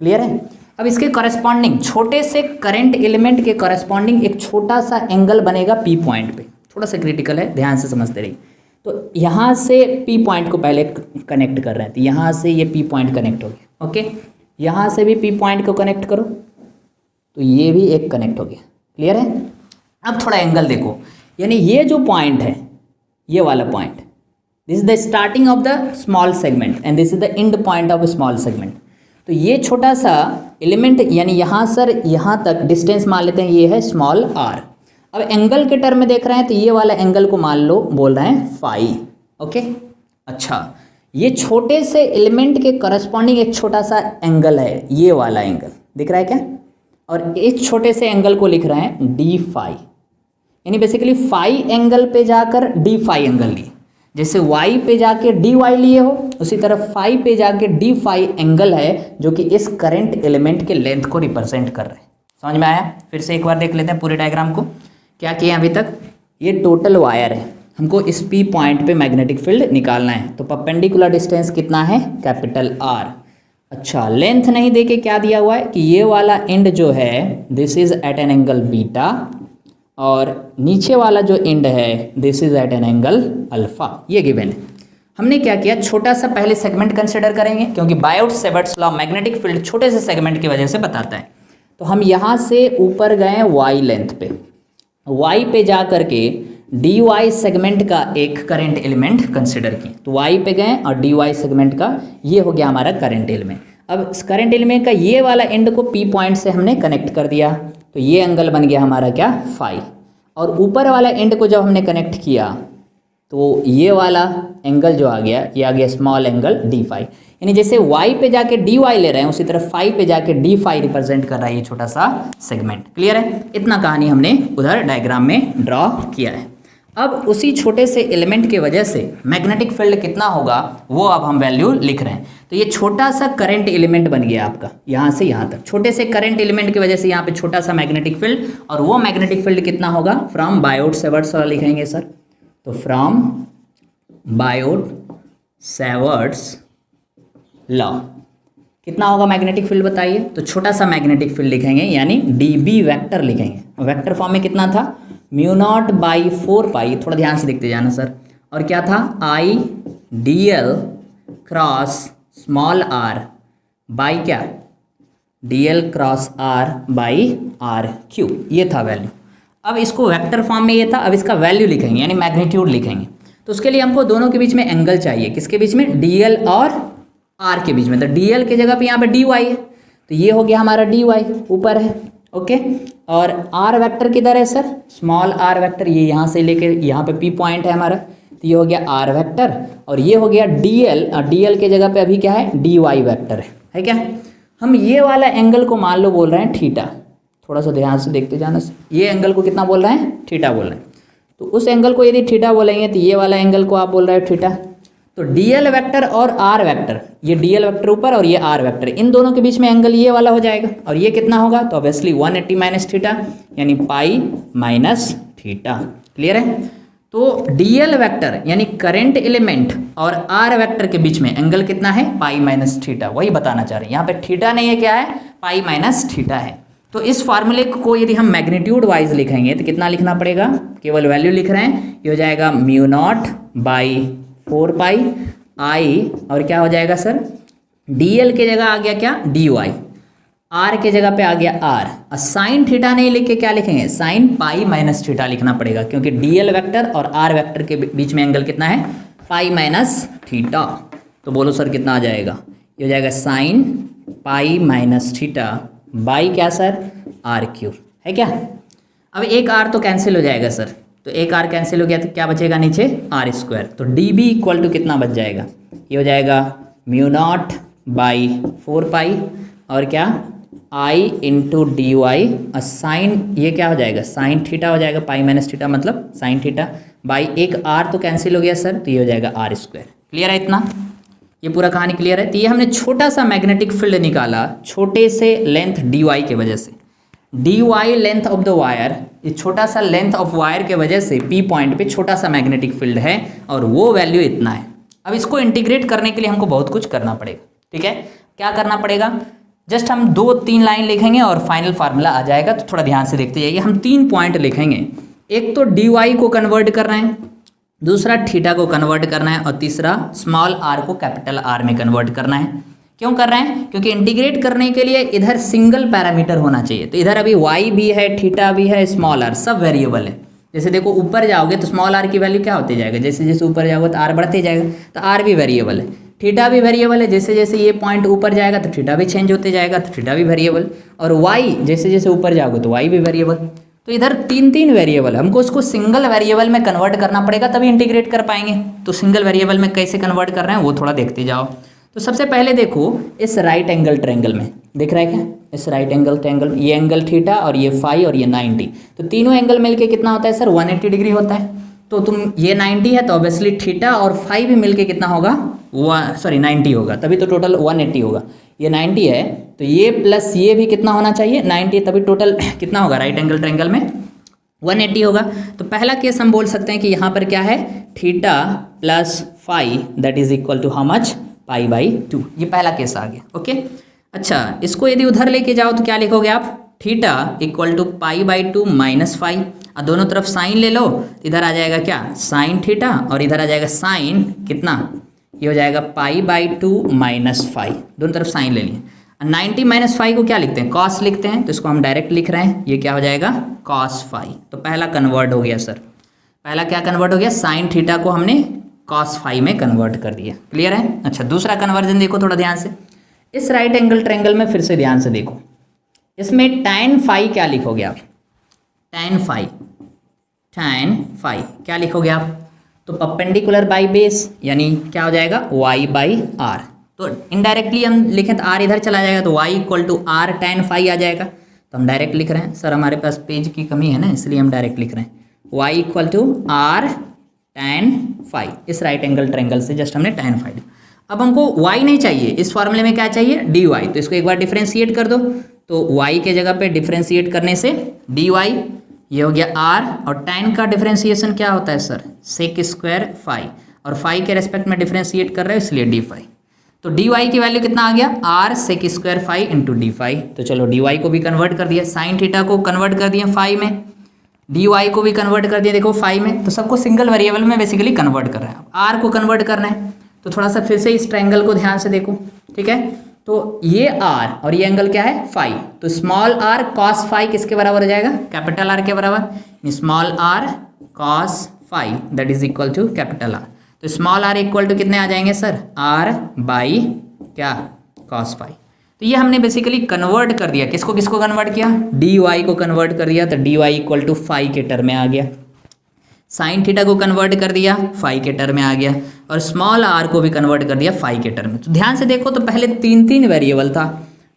क्लियर है। अब इसके कॉरेस्पॉन्डिंग छोटे से करंट एलिमेंट के कॉरेस्पॉन्डिंग एक छोटा सा एंगल बनेगा पी पॉइंट पे, थोड़ा सा क्रिटिकल है, ध्यान से समझते रहिए। तो यहाँ से पी पॉइंट को पहले कनेक्ट कर रहे हैं, तो यहाँ से ये पी पॉइंट कनेक्ट हो गया। ओके, यहाँ से भी पी पॉइंट को कनेक्ट करो तो ये भी एक कनेक्ट हो गया, क्लियर है। अब थोड़ा एंगल देखो, यानी ये जो पॉइंट है, ये वाला point, this is the starting of the small segment and this is the end point of small segment. तो ये छोटा सा एलिमेंट यानी यहाँ सर यहाँ तक डिस्टेंस मान लेते हैं, ये है स्मॉल आर। अब एंगल के टर्म में देख रहे हैं तो ये वाला एंगल को मान लो बोल रहे हैं फाई। ओके, अच्छा, ये छोटे से एलिमेंट के करस्पॉन्डिंग एक छोटा सा एंगल है, ये वाला एंगल दिख रहा है क्या, और इस छोटे से एंगल को लिख रहे हैं डी फाई, यानी बेसिकली फाई एंगल पे जाकर डी फाई एंगल लिए, जैसे y पे जाके डी वाई लिए हो उसी तरह फाई पे जाके डी फाई एंगल है जो कि इस करंट एलिमेंट के लेंथ को रिप्रेजेंट कर रहे हैं। समझ में आया। फिर से एक बार देख लेते हैं पूरे डायग्राम को, क्या किया अभी तक। ये टोटल वायर है, हमको इस पी पॉइंट पे मैग्नेटिक फील्ड निकालना है। तो परपेंडिकुलर डिस्टेंस कितना है, कैपिटल आर। अच्छा, लेंथ नहीं देके क्या दिया हुआ है कि ये वाला एंड जो है this is at an angle beta, और नीचे वाला जो एंड है this is at an angle alpha, ये गिवन है। हमने क्या किया, छोटा सा पहले सेगमेंट कंसिडर करेंगे क्योंकि बायोट-सेवर्ट्स लॉ मैग्नेटिक फील्ड छोटे से सेगमेंट की वजह से बताता है। तो हम यहाँ से ऊपर गए वाई लेंथ पे, वाई पे जा करके डी वाई सेगमेंट का एक करंट एलिमेंट कंसिडर किए। तो वाई पे गए और डी वाई सेगमेंट का ये हो गया हमारा करंट एलिमेंट। अब इस करंट एलिमेंट का ये वाला एंड को पी पॉइंट से हमने कनेक्ट कर दिया, तो ये एंगल बन गया हमारा क्या, फाई। और ऊपर वाला एंड को जब हमने कनेक्ट किया तो ये वाला एंगल जो आ गया, ये आ गया स्मॉल एंगल डी फाई। यानी जैसे y पे जाके डी वाई ले रहे हैं उसी तरह फाई पे जाके डी फाई रिप्रेजेंट कर रहा है ये छोटा सा सेगमेंट। क्लियर है। इतना कहानी हमने उधर डायग्राम में ड्रॉ किया है। अब उसी छोटे से एलिमेंट की वजह से मैग्नेटिक फील्ड कितना होगा वो अब हम वैल्यू लिख रहे हैं। तो ये छोटा सा करंट एलिमेंट बन गया आपका, यहाँ से यहाँ तक छोटे से करंट एलिमेंट की वजह से यहाँ पे छोटा सा मैग्नेटिक फील्ड, और वो मैग्नेटिक फील्ड कितना होगा, फ्रॉम बायोट-सेवर्ट्स लॉ लिखेंगे सर। तो फ्रॉम बायोट-सेवर्ट्स लॉ कितना होगा मैग्नेटिक फील्ड बताइए। तो छोटा सा मैग्नेटिक फील्ड लिखेंगे यानी डीबी वेक्टर लिखेंगे। वेक्टर फॉर्म में कितना था, म्यू नॉट बाई 4 पाई, थोड़ा ध्यान से देखते जाना सर, और क्या था, I D L cross small R by क्या, D L cross are by are Q, ये था वैल्यू। अब इसको वेक्टर फॉर्म में ये था, अब इसका वैल्यू लिखेंगे यानी मैग्नीट्यूड लिखेंगे। तो उसके लिए हमको दोनों के बीच में एंगल चाहिए, किसके बीच में, डी एल और आर के बीच में। तो डी एल की जगह पे यहाँ पे डी वाई है, तो ये हो गया हमारा डी वाई ऊपर है। ओके, और आर वेक्टर किधर है सर, स्मॉल आर वेक्टर, ये यहाँ से लेके यहाँ पे पी पॉइंट है हमारा, तो ये हो गया आर वेक्टर, और ये हो गया डी एल, और डी एल के जगह पे अभी क्या है, डी वाई वेक्टर है क्या। हम ये वाला एंगल को मान लो बोल रहे हैं थीटा, थोड़ा सा ध्यान से देखते जाना, ये एंगल को कितना बोल रहे हैं, थीटा बोल रहे हैं। तो उस एंगल को यदि थीटा बोलेंगे तो ये वाला एंगल को आप बोल रहे हो थीटा। तो डीएल वेक्टर और आर वेक्टर, ये डीएल वेक्टर ऊपर और ये आर वेक्टर, इन दोनों के बीच में एंगल ये वाला हो जाएगा, और ये कितना होगा, तो ऑब्वियसली 180 माइनस थीटा यानी पाई माइनस थीटा। क्लियर है। तो डीएल वेक्टर यानी करंट एलिमेंट और आर वेक्टर के बीच में एंगल कितना है, पाई माइनस थीटा, वही बताना चाह रहे हैं। यहाँ पे थीटा नहीं है, क्या है, पाई माइनस थीटा है। तो इस फार्मूले को यदि हम मैग्नीट्यूड वाइज लिखेंगे तो कितना लिखना पड़ेगा, केवल वैल्यू लिख रहे हैं, ये हो जाएगा म्यू नॉट बाई 4 पाई आई, और क्या हो जाएगा सर, डीएल के जगह आ गया क्या, डी वाई, आर के जगह पे आ गया आर, और साइन थीटा नहीं लिख के क्या लिखेंगे, साइन पाई माइनस थीटा लिखना पड़ेगा, क्योंकि डीएल वेक्टर और आर वेक्टर के बीच में एंगल कितना है, पाई माइनस थीटा। तो बोलो सर कितना आ जाएगा, ये हो जाएगा sine pi minus theta by क्या सर, आर क्यूब, है क्या। अब एक आर तो कैंसिल हो जाएगा सर, तो एक आर कैंसिल हो गया तो क्या बचेगा नीचे, आर स्क्वायर। तो डी बी इक्वल टू कितना बच जाएगा, ये हो जाएगा म्यू नॉट बाई 4 पाई और क्या आई इंटू डी वाई, और साइन ये क्या हो जाएगा, साइन थीटा हो जाएगा, पाई माइनस थीटा मतलब साइन थीटा, बाई एक आर तो कैंसिल हो गया सर, तो ये हो जाएगा आर स्क्वायर। क्लियर है इतना, ये पूरा कहानी क्लियर है। तो ये हमने छोटा सा मैग्नेटिक फील्ड निकाला छोटे से लेंथ डी वाई के वजह से, d y length of the wire, ये छोटा सा लेंथ ऑफ वायर के वजह से पी पॉइंट पे छोटा सा मैग्नेटिक फील्ड है और वो वैल्यू इतना है। अब इसको इंटीग्रेट करने के लिए हमको बहुत कुछ करना पड़ेगा, ठीक है। क्या करना पड़ेगा, जस्ट हम 2-3 लाइन लिखेंगे और फाइनल फार्मूला आ जाएगा। तो थोड़ा ध्यान से देखते जाइए, हम 3 पॉइंट लिखेंगे, एक तो डी वाई को कन्वर्ट करना है, दूसरा थीटा को कन्वर्ट करना है, और तीसरा स्मॉल आर को कैपिटल आर में कन्वर्ट करना है। क्यों कर रहे हैं, क्योंकि इंटीग्रेट करने के लिए इधर सिंगल पैरामीटर होना चाहिए। तो इधर अभी वाई भी है, थीटा भी है, स्मॉल आर सब वेरिएबल है। जैसे देखो ऊपर जाओगे तो स्मॉल आर की वैल्यू क्या होती जाएगा, जैसे जैसे ऊपर जाओगे तो आर बढ़ते जाएगा, तो आर भी वेरिएबल है, थीटा भी वेरिएबल है, जैसे जैसे ये पॉइंट ऊपर जाएगा तो थीटा भी चेंज होते जाएगा, तो थीटा भी वेरिएबल, और वाई जैसे जैसे ऊपर जाओगे तो वाई भी वेरिएबल। तो इधर 3 वेरिएबल, हमको उसको सिंगल वेरिएबल में कन्वर्ट करना पड़ेगा तभी इंटीग्रेट कर पाएंगे। तो सिंगल वेरिएबल में कैसे कन्वर्ट कर रहे हैं वो थोड़ा देखते जाओ। तो सबसे पहले देखो इस राइट एंगल ट्रायंगल में, दिख रहा है क्या, इस राइट एंगल ट्रायंगल, ये एंगल थीटा और ये फाई और ये 90, तो तीनों एंगल मिलके कितना होता है सर, 180 डिग्री होता है। तो तुम ये 90 है तो ऑब्वियसली थीटा और फाई भी मिलके कितना होगा, 90 होगा, तभी तो टोटल 180 होगा। ये 90 है तो ये प्लस ये भी कितना होना चाहिए, 90, तभी टोटल कितना होगा राइट एंगल ट्रायंगल में 180 होगा। तो पहला केस हम बोल सकते हैं कि यहाँ पर क्या है, theta plus phi that is equal to how much, pi by 2, ये पहला केस आ गया। ओके, अच्छा इसको यदि उधर लेके जाओ तो क्या लिखोगे आप, theta equal to pi by 2 minus phi, और दोनों तरफ साइन ले लो, इधर आ जाएगा क्या, साइन थीटा, और इधर आ जाएगा साइन कितना, ये हो जाएगा पाई बाई 2 माइनस फाई, दोनों तरफ साइन ले लिए। 90 माइनस फाई को क्या लिखते हैं, कॉस लिखते हैं, तो इसको हम डायरेक्ट लिख रहे हैं, ये क्या हो जाएगा, कॉस फाई। तो पहला कन्वर्ट हो गया सर, पहला क्या कन्वर्ट हो गया, साइन थीटा को हमने कॉस फाई में कन्वर्ट कर दिया। क्लियर है। अच्छा दूसरा कन्वर्जन देखो थोड़ा ध्यान से, इस राइट एंगल ट्रायंगल में फिर से ध्यान से देखो, इसमें tan फाई क्या लिखोगे आप, tan फाई क्या लिखोगे आप, तो परपेंडिकुलर बाई बेस यानी क्या हो जाएगा, y बाई आर। तो इनडायरेक्टली हम लिखें तो r इधर चला जाएगा तो y equal to are tan phi आ जाएगा। तो हम डायरेक्ट लिख रहे हैं, सर हमारे पास पेज की कमी है ना इसलिए हम डायरेक्ट लिख रहे हैं, y equal to are tan phi, इस राइट एंगल ट्रायंगल से जस्ट हमने tan फाई। अब हमको y नहीं चाहिए, इस फॉर्मूले में क्या चाहिए, dy। तो इसको एक बार डिफ्रेंशिएट कर दो, तो y के जगह पे डिफ्रेंशिएट करने से dy, ये हो गया r, और tan का डिफ्रेंशिएशन क्या होता है सर, सेक स्क्वायर फाई, और फाई के रेस्पेक्ट में डिफ्रेंशिएट कर रहे हो इसलिए डी फाई। तो dy की वैल्यू कितना आ गया, r sec square phi into d phi. तो चलो dy को भी कन्वर्ट कर दिया, साइन थीटा को कन्वर्ट कर दिया फाई में, dy को भी कन्वर्ट कर दिया देखो फाई में। तो सबको सिंगल वेरिएबल में बेसिकली कन्वर्ट कर रहे हैं। अब r को कन्वर्ट करना है तो थोड़ा सा फिर से इस ट्रायंगल को ध्यान से देखो, ठीक है। तो ये r और ये एंगल क्या है, फाई, तो स्मॉल r cos फाई किसके बराबर हो जाएगा, कैपिटल R के बराबर, small r cos phi that is equal to capital R। तो स्मॉल r इक्वल टू कितने आ जाएंगे सर, r बाई क्या, cos फाई। तो ये हमने बेसिकली कन्वर्ट कर दिया, किसको किसको कन्वर्ट किया, dy को कन्वर्ट कर दिया, तो dy इक्वल टू फाई के टर्म में आ गया, साइन थीटा को कन्वर्ट कर दिया फाई के टर्म में आ गया, और स्मॉल r को भी कन्वर्ट कर दिया फाई के टर्म में। तो ध्यान से देखो, तो पहले 3 वेरिएबल था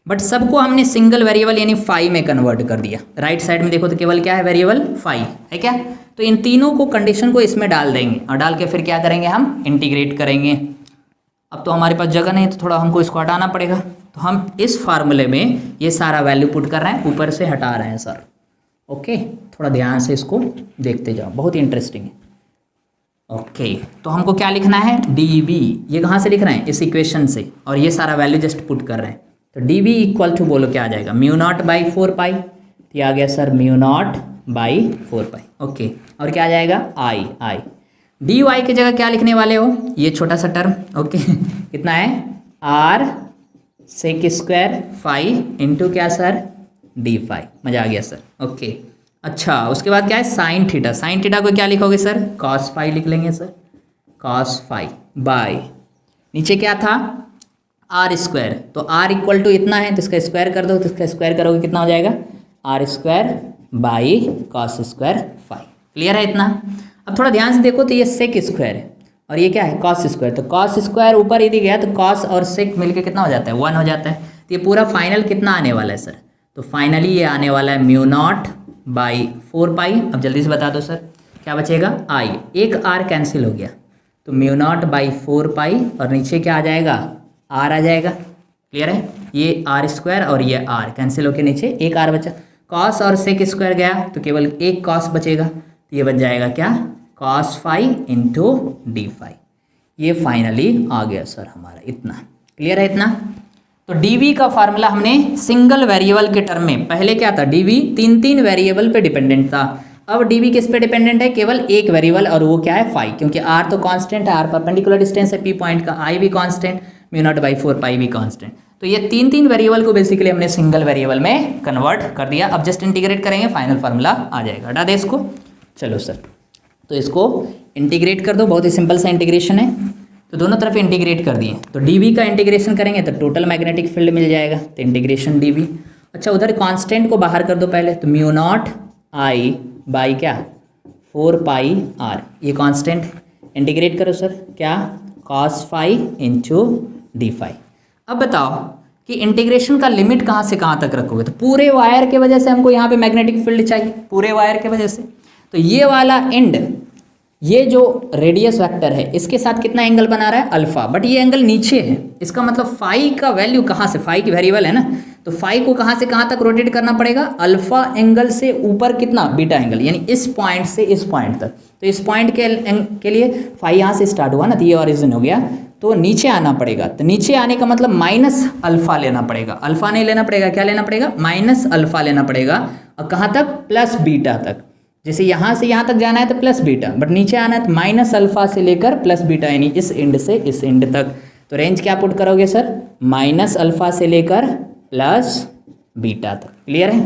बट सबको हमने सिंगल वेरिएबल यानी फाई में कन्वर्ट कर दिया। राइट साइड में देखो तो केवल क्या है, वेरिएबल फाई है क्या। तो इन तीनों को कंडीशन को इसमें डाल देंगे और डाल के फिर क्या करेंगे, हम इंटीग्रेट करेंगे। अब तो हमारे पास जगह नहीं तो थोड़ा हमको इसको हटाना पड़ेगा, तो हम इस फार्मूले में ये सारा वैल्यू पुट कर रहे हैं, ऊपर से हटा रहे हैं सर। ओके, थोड़ा ध्यान से इसको देखते जाओ, बहुत ही इंटरेस्टिंग है। ओके तो हमको क्या लिखना है, डी बी, ये कहाँ से लिख रहे हैं, इस इक्वेशन से, और ये सारा वैल्यू जस्ट पुट कर रहे हैं। तो डी बी इक्वल टू बोलो क्या आ जाएगा, म्यू नॉट बाई 4 पाई, ये आ गया sir mu naught by 4 pi. Okay और क्या आ जाएगा, आई आई। डी वाई की जगह क्या लिखने वाले हो, ये छोटा सा टर्म, ओके कितना है, r sec square phi into क्या सर, डी फाई। मजा आ गया सर, ओके। अच्छा उसके बाद क्या है, साइन थीटा, साइन थीटा को क्या लिखोगे सर, कॉस फाई लिख लेंगे सर, कॉस फाई बाय, नीचे क्या था, आर स्क्वायर, तो आर इक्वल टू इतना है तो इसका स्क्वायर कर दो, तो इसका स्क्वायर करोगे कितना हो जाएगा, r square by cos square phi. Clear है इतना। अब थोड़ा ध्यान से देखो तो ये सेक स्क्वायर है और ये क्या है, कॉस स्क्वायर, तो कॉस स्क्वायर ऊपर यदि गया तो कॉस और सेक मिलके कितना हो जाता है, 1 हो जाता है। तो ये पूरा फाइनल कितना आने वाला है सर, तो फाइनली ये आने वाला है म्यू नॉट बाई 4 पाई। अब जल्दी से बता दो सर क्या बचेगा, आई, एक आर कैंसिल हो गया तो म्यू नॉट बाई 4 पाई और नीचे क्या आ जाएगा, आर आ जाएगा। क्लियर है, ये आर स्क्वायर और ये आर कैंसिल होकर नीचे एक आर बचा, कॉस और सेक स्क्वायर गया तो केवल एक कॉस बचेगा, तो ये बच जाएगा क्या, cos phi into d phi. ये फाइनली आ गया सर हमारा इतना। क्लियर है इतना। तो dv का फार्मूला हमने सिंगल वेरिएबल के टर्म में, पहले क्या था dv 3 वेरिएबल पे डिपेंडेंट था, अब dv किस पे डिपेंडेंट है, केवल एक वेरिएबल और वो क्या है, फाई, क्योंकि r तो कांस्टेंट है, r परपेंडिकुलर डिस्टेंस है p पॉइंट का, i भी कांस्टेंट, म्यू नॉट बाई 4 पाई भी कांस्टेंट। तो ये 3 वेरिएबल को बेसिकली हमने सिंगल वेरिएबल में कन्वर्ट कर दिया। अब जस्ट इंटीग्रेट करेंगे, फाइनल फार्मूला आ जाएगा। हटा दे इसको, चलो सर तो इसको इंटीग्रेट कर दो, बहुत ही सिंपल सा इंटीग्रेशन है, तो दोनों तरफ इंटीग्रेट कर दिए। तो dv का इंटीग्रेशन करेंगे तो टोटल मैग्नेटिक फील्ड मिल जाएगा, तो इंटीग्रेशन dv। अच्छा उधर कांस्टेंट को बाहर कर दो पहले, तो म्यू नॉट आई बाई क्या, 4 पाई आर, ये कांस्टेंट, इंटीग्रेट करो सर क्या, cos phi into d phi. अब बताओ कि इंटीग्रेशन का लिमिट कहाँ से कहाँ तक रखोगे, तो पूरे वायर के वजह से हमको यहाँ पे मैग्नेटिक फील्ड चाहिए, पूरे वायर के वजह से, तो ये वाला एंड, ये जो रेडियस वेक्टर है इसके साथ कितना एंगल बना रहा है, अल्फा, बट ये एंगल नीचे है, इसका मतलब फाई का वैल्यू कहाँ से, फाई की वेरिएबल है ना, तो फाई को कहाँ से कहाँ तक रोटेट करना पड़ेगा, अल्फा एंगल से ऊपर कितना, बीटा एंगल, यानी इस पॉइंट से इस पॉइंट तक। तो इस पॉइंट के लिए फाई यहाँ से स्टार्ट हुआ ना, तो ये ऑरिजिन हो गया, तो नीचे आना पड़ेगा, तो नीचे आने का मतलब माइनस अल्फा लेना पड़ेगा, अल्फा नहीं लेना पड़ेगा, क्या लेना पड़ेगा, माइनस अल्फा लेना पड़ेगा, और कहाँ तक, प्लस बीटा तक। जैसे यहाँ से यहाँ तक जाना है तो प्लस बीटा, बट नीचे आना है तो माइनस अल्फा से लेकर प्लस बीटा, यानी इस एंड से इस एंड तक। तो रेंज क्या पुट करोगे सर, माइनस अल्फा से लेकर प्लस बीटा तक। क्लियर है,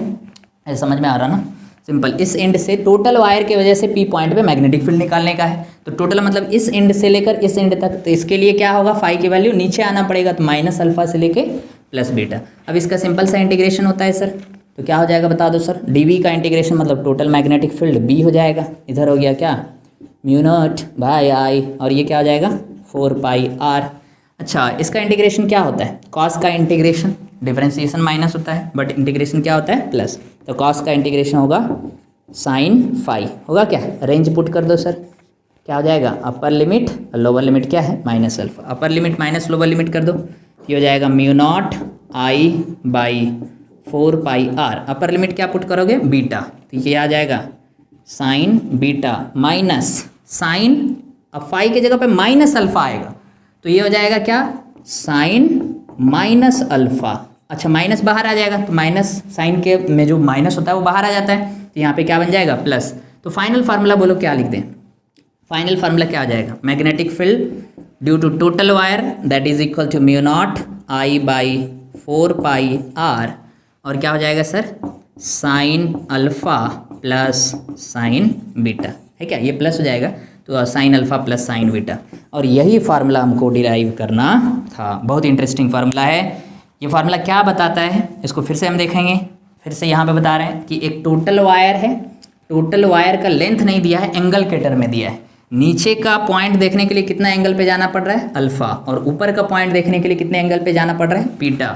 ऐसा समझ में आ रहा ना, सिंपल। इस एंड से टोटल वायर की वजह से पी पॉइंट पे मैग्नेटिक फील्ड निकालने का है, तो टोटल मतलब इस एंड से लेकर इस एंड तक। तो इसके लिए क्या होगा, फाई की वैल्यू नीचे आना पड़ेगा, तो माइनस अल्फा से लेके प्लस बीटा। अब इसका सिंपल सा इंटीग्रेशन होता है सर, तो क्या हो जाएगा बता दो सर, dv का इंटीग्रेशन मतलब टोटल मैग्नेटिक फील्ड b हो जाएगा, इधर हो गया क्या, म्यू नॉट बाई आई, और ये क्या हो जाएगा 4 पाई r। अच्छा इसका इंटीग्रेशन क्या होता है, cos का इंटीग्रेशन, डिफरेंशिएशन माइनस होता है बट इंटीग्रेशन क्या होता है प्लस, तो cos का इंटीग्रेशन होगा साइन फाई, होगा क्या, रेंज पुट कर दो सर, क्या हो जाएगा, अपर लिमिट और लोअर लिमिट क्या है, minus alpha, upper limit minus lower limit कर दो, ये हो जाएगा mu naught I by 4 pi r, upper limit क्या पुट करोगे, बीटा, तो ये आ जाएगा साइन बीटा माइनस साइन, अब फाई की जगह पे माइनस अल्फा आएगा, तो ये हो जाएगा क्या, साइन माइनस अल्फा। अच्छा माइनस बाहर आ जाएगा, तो माइनस साइन के में जो माइनस होता है वो बाहर आ जाता है, तो यहाँ पे क्या बन जाएगा प्लस। तो फाइनल फार्मूला बोलो क्या लिख दें, फाइनल फार्मूला क्या आ जाएगा, magnetic field due to total wire that is equal to mu naught I by 4 pi r, और क्या हो जाएगा sir, sine alpha plus sine beta, है क्या, ये प्लस हो जाएगा, तो sine alpha plus sine beta. और यही फार्मूला हमको डिराइव करना था, बहुत इंटरेस्टिंग फार्मूला है। ये फार्मूला क्या बताता है, इसको फिर से हम देखेंगे, फिर से यहाँ पे बता रहे हैं कि एक टोटल वायर है, टोटल वायर का लेंथ नहीं दिया है, एंगल के टर्म में दिया है, नीचे का पॉइंट देखने के लिए कितना एंगल पे जाना पड़ रहा है, अल्फा, और ऊपर का पॉइंट देखने के लिए कितने एंगल पे जाना पड़ रहा है, बीटा।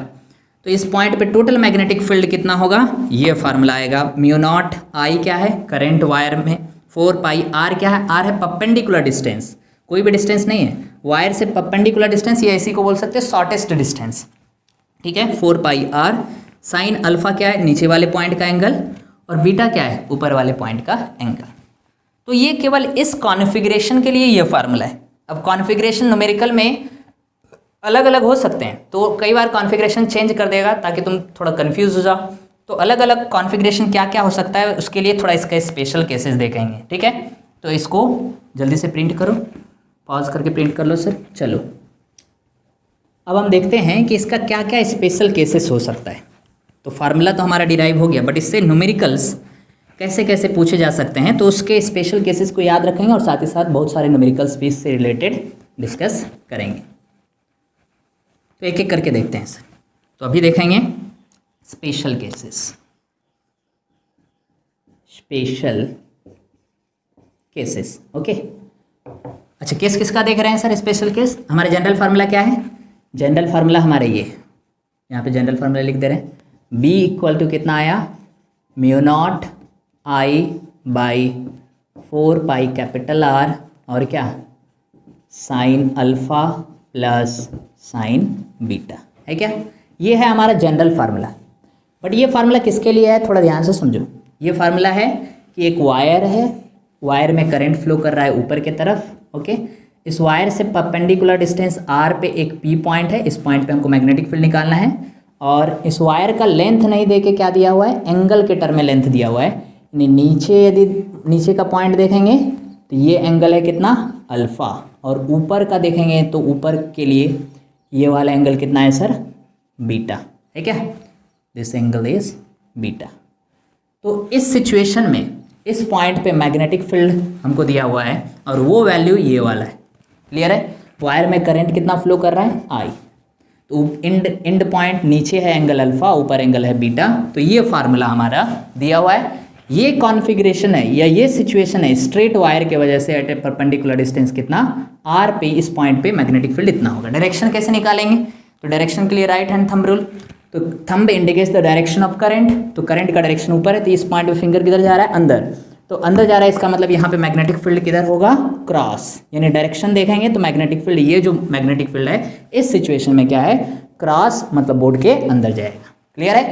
तो इस पॉइंट पे टोटल मैग्नेटिक फील्ड कितना होगा, ये फार्मूला आएगा, म्यू नॉट आई क्या है करंट वायर में, 4 पाई आर क्या है, आर है परपेंडिकुलर डिस्टेंस, कोई भी डिस्टेंस नहीं है, वायर से परपेंडिकुलर डिस्टेंस, ये इसी को बोल सकते हैं शॉर्टेस्ट डिस्टेंस, ठीक है, 4 पाई आर, साइन अल्फा क्या है नीचे वाले पॉइंट का एंगल, और बीटा क्या है ऊपर वाले पॉइंट का एंगल। तो ये केवल इस कॉन्फ़िगरेशन के लिए ये फार्मूला है। अब कॉन्फ़िगरेशन न्यूमेरिकल में अलग अलग हो सकते हैं, तो कई बार कॉन्फ़िगरेशन चेंज कर देगा ताकि तुम थोड़ा कंफ्यूज हो जाओ। तो अलग अलग कॉन्फ़िगरेशन क्या क्या हो सकता है उसके लिए थोड़ा इसका स्पेशल केसेस देखेंगे, ठीक है। तो इसको जल्दी से प्रिंट करो, पॉज करके प्रिंट कर लो सर। चलो अब हम देखते हैं कि इसका क्या क्या स्पेशल केसेस हो सकता है। तो फार्मूला तो हमारा डिराइव हो गया, बट इससे न्यूमेरिकल्स कैसे कैसे पूछे जा सकते हैं, तो उसके स्पेशल केसेस को याद रखेंगे और साथ ही साथ बहुत सारे न्यूमेरिकल्स भी इससे रिलेटेड डिस्कस करेंगे। तो एक एक करके देखते हैं सर। तो अभी देखेंगे special cases. Special cases, okay. अच्छा, केस किसका देख रहे हैं सर? Special case. हमारे जनरल फार्मूला क्या है? जनरल फार्मूला हमारे ये यहाँ पे जनरल फार्मूला लिख दे रहे हैं। B इक्वल टू कितना आया? Mu naught I by 4 pi capital R और क्या sign alpha plus sine beta, है क्या? ये है हमारा जनरल फार्मूला। बट ये फार्मूला किसके लिए है, थोड़ा ध्यान से समझो। ये फार्मूला है कि एक वायर है, वायर में करंट फ्लो कर रहा है ऊपर की तरफ, ओके। इस वायर से परपेंडिकुलर डिस्टेंस R पे एक P पॉइंट है, इस पॉइंट पे हमको मैग्नेटिक फील्ड निकालना है। और इस वायर का लेंथ नहीं देके क्या दिया हुआ है, एंगल के टर्म में लेंथ दिया हुआ है। यानी नीचे यदि नीचे का पॉइंट देखेंगे तो ये एंगल है कितना, अल्फ़ा, और ऊपर का देखेंगे तो ऊपर के लिए ये वाला एंगल कितना है सर, बीटा, है क्या? This angle is beta. तो इस सिचुएशन में इस पॉइंट पे मैग्नेटिक फील्ड हमको दिया हुआ है और वो वैल्यू ये वाला है। क्लियर है? वायर में करंट कितना फ्लो कर रहा है, I। तो एंड पॉइंट नीचे है एंगल अल्फा, ऊपर एंगल है बीटा। तो ये फार्मूला हमारा दिया हुआ है। ये कॉन्फ़िगरेशन है या ये सिचुएशन है स्ट्रेट वायर के वजह से एट ए परपेंडिकुलर डिस्टेंस कितना, R पे, इस पॉइंट पे मैग्नेटिक फील्ड इतना होगा। डायरेक्शन कैसे निकालेंगे? तो डायरेक्शन के लिए राइट हैंड थंब रूल। तो thumb indicates the direction of current. तो करंट का डायरेक्शन ऊपर है, तो इस पॉइंट पे फिंगर किधर जा रहा है, अंदर। तो अंदर जा रहा है, इसका मतलब यहाँ पे मैग्नेटिक फील्ड किधर होगा, क्रॉस। यानी डायरेक्शन देखेंगे तो मैग्नेटिक फील्ड, ये जो मैग्नेटिक फील्ड है इस सिचुएशन में क्या है, क्रॉस, मतलब बोर्ड के अंदर जाएगा। क्लियर है?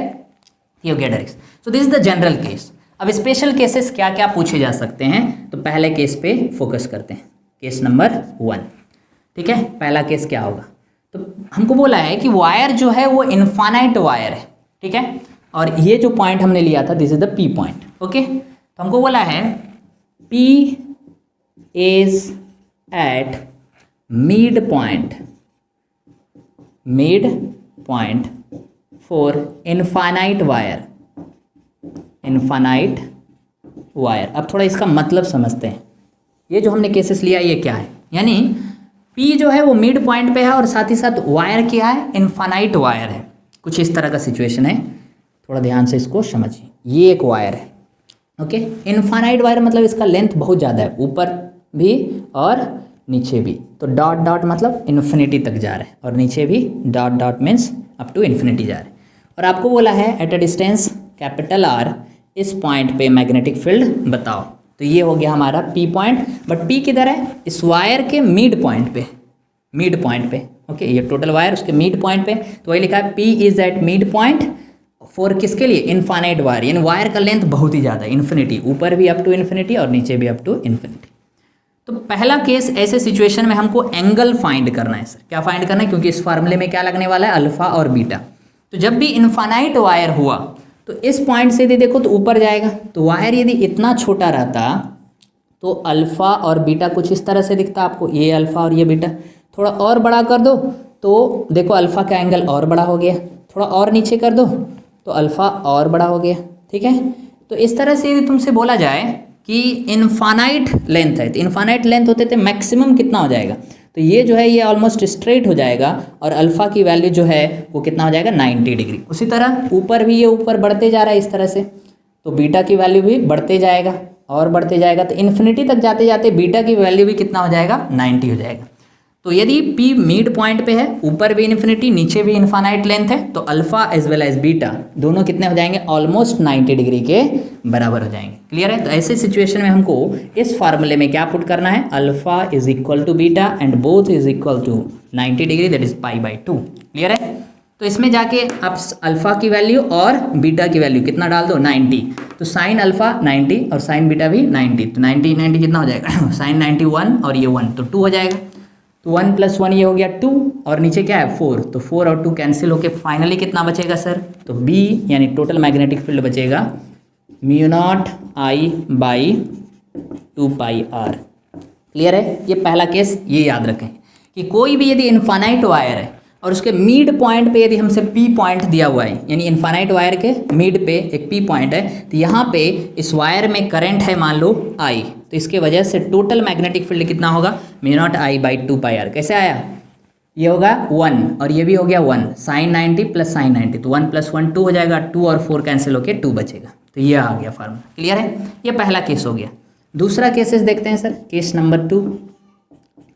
ये हो गया direction. So this is the general case. अब स्पेशल केसेस क्या क्या पूछे जा सकते हैं, तो पहले केस पे फोकस करते हैं, केस नंबर 1। ठीक है, पहला केस क्या होगा? तो हमको बोला है कि वायर जो है वो इनफाइनाइट वायर है, ठीक है, और ये जो पॉइंट हमने लिया था this is the P point, okay. तो हमको बोला है P is at mid point for infinite wire. Infinite wire. अब थोड़ा इसका मतलब समझते हैं। ये जो हमने केसेस लिया ये क्या है, यानी P जो है वो मिड पॉइंट पे है और साथ ही साथ वायर क्या है, इनफाइनाइट वायर है। कुछ इस तरह का सिचुएशन है, थोड़ा ध्यान से इसको समझिए। ये एक वायर है, ओके। इनफाइनाइट वायर मतलब इसका लेंथ बहुत ज़्यादा है, ऊपर भी और नीचे भी। तो डॉट डॉट मतलब इन्फिनिटी तक जा रहा है और नीचे भी dot dot means up to infinity जा रहा है। और आपको बोला है at a distance capital R इस पॉइंट पे मैग्नेटिक फील्ड बताओ। तो ये हो गया हमारा P पॉइंट, बट P किधर है, इस वायर के मिड पॉइंट पे, ओके। ये टोटल वायर उसके मिड पॉइंट पे, तो वही लिखा है P is at mid point for किसके लिए, इनफाइनाइट वायर। यानी वायर का लेंथ बहुत ही ज़्यादा है, इन्फिनिटी, ऊपर भी अप टू इन्फिनिटी और नीचे भी अप टू इन्फिनिटी। तो पहला केस, ऐसे सिचुएशन में हमको एंगल फाइंड करना है सर। क्या फाइंड करना है, क्योंकि इस फार्मूले में क्या लगने वाला है, अल्फा और बीटा। तो जब भी इनफाइनाइट वायर हुआ तो इस पॉइंट से यदि देखो तो ऊपर जाएगा। तो वायर यदि इतना छोटा रहता तो अल्फ़ा और बीटा कुछ इस तरह से दिखता आपको, ये अल्फ़ा और ये बीटा। थोड़ा और बड़ा कर दो तो देखो अल्फ़ा का एंगल और बड़ा हो गया, थोड़ा और नीचे कर दो तो अल्फ़ा और बड़ा हो गया, ठीक है। तो इस तरह से यदि तुमसे बोला जाए कि इनफाइनाइट लेंथ है, तो इनफाइनाइट लेंथ होते थे मैक्सिमम कितना हो जाएगा, तो ये जो है ये ऑलमोस्ट स्ट्रेट हो जाएगा और अल्फ़ा की वैल्यू जो है वो कितना हो जाएगा, 90 डिग्री। उसी तरह ऊपर भी ये ऊपर बढ़ते जा रहा है इस तरह से, तो बीटा की वैल्यू भी बढ़ते जाएगा और बढ़ते जाएगा। तो इन्फिनिटी तक जाते जाते बीटा की वैल्यू भी कितना हो जाएगा, 90 हो जाएगा। तो यदि P मिड पॉइंट पे है, ऊपर भी इन्फिनिटी नीचे भी इनफाइनाइट लेंथ है, तो alpha as well as beta दोनों कितने हो जाएंगे, ऑलमोस्ट 90 डिग्री के बराबर हो जाएंगे। क्लियर है? तो ऐसे सिचुएशन में हमको इस फार्मूले में क्या पुट करना है, alpha is equal to beta and both is equal to 90 डिग्री, दैट इज π/2। क्लियर है? तो इसमें जाके आप अल्फ़ा की वैल्यू और बीटा की वैल्यू कितना डाल दो, 90। तो साइन अल्फा 90 और साइन बीटा भी 90, तो 90 कितना हो जाएगा साइन 91 और ये 1 तो 2 हो जाएगा। तो 1 + 1 ये हो गया 2 और नीचे क्या है 4, तो 4 और 2 कैंसिल होके फाइनली कितना बचेगा सर, तो B यानी टोटल मैग्नेटिक फील्ड बचेगा μ0I/2πr। क्लियर है? ये पहला केस ये याद रखें कि कोई भी यदि इनफाइनाइट वायर है और उसके मिड पॉइंट पे यदि हमसे P पॉइंट दिया हुआ है, यानी इनफाइनाइट वायर के मिड पे एक P पॉइंट है, तो यहाँ पे इस वायर में करंट है मान लो I, तो इसके वजह से टोटल मैग्नेटिक फील्ड कितना होगा μ0I/2πr। कैसे आया? ये होगा 1 और ये भी हो गया 1, साइन 90 + साइन 90, तो 1 + 1 2 हो जाएगा, 2 और 4 कैंसिल होके 2 बचेगा। तो ये आ गया फार्मूला। क्लियर है? ये पहला केस हो गया। दूसरा केसेस देखते हैं सर, केस नंबर 2।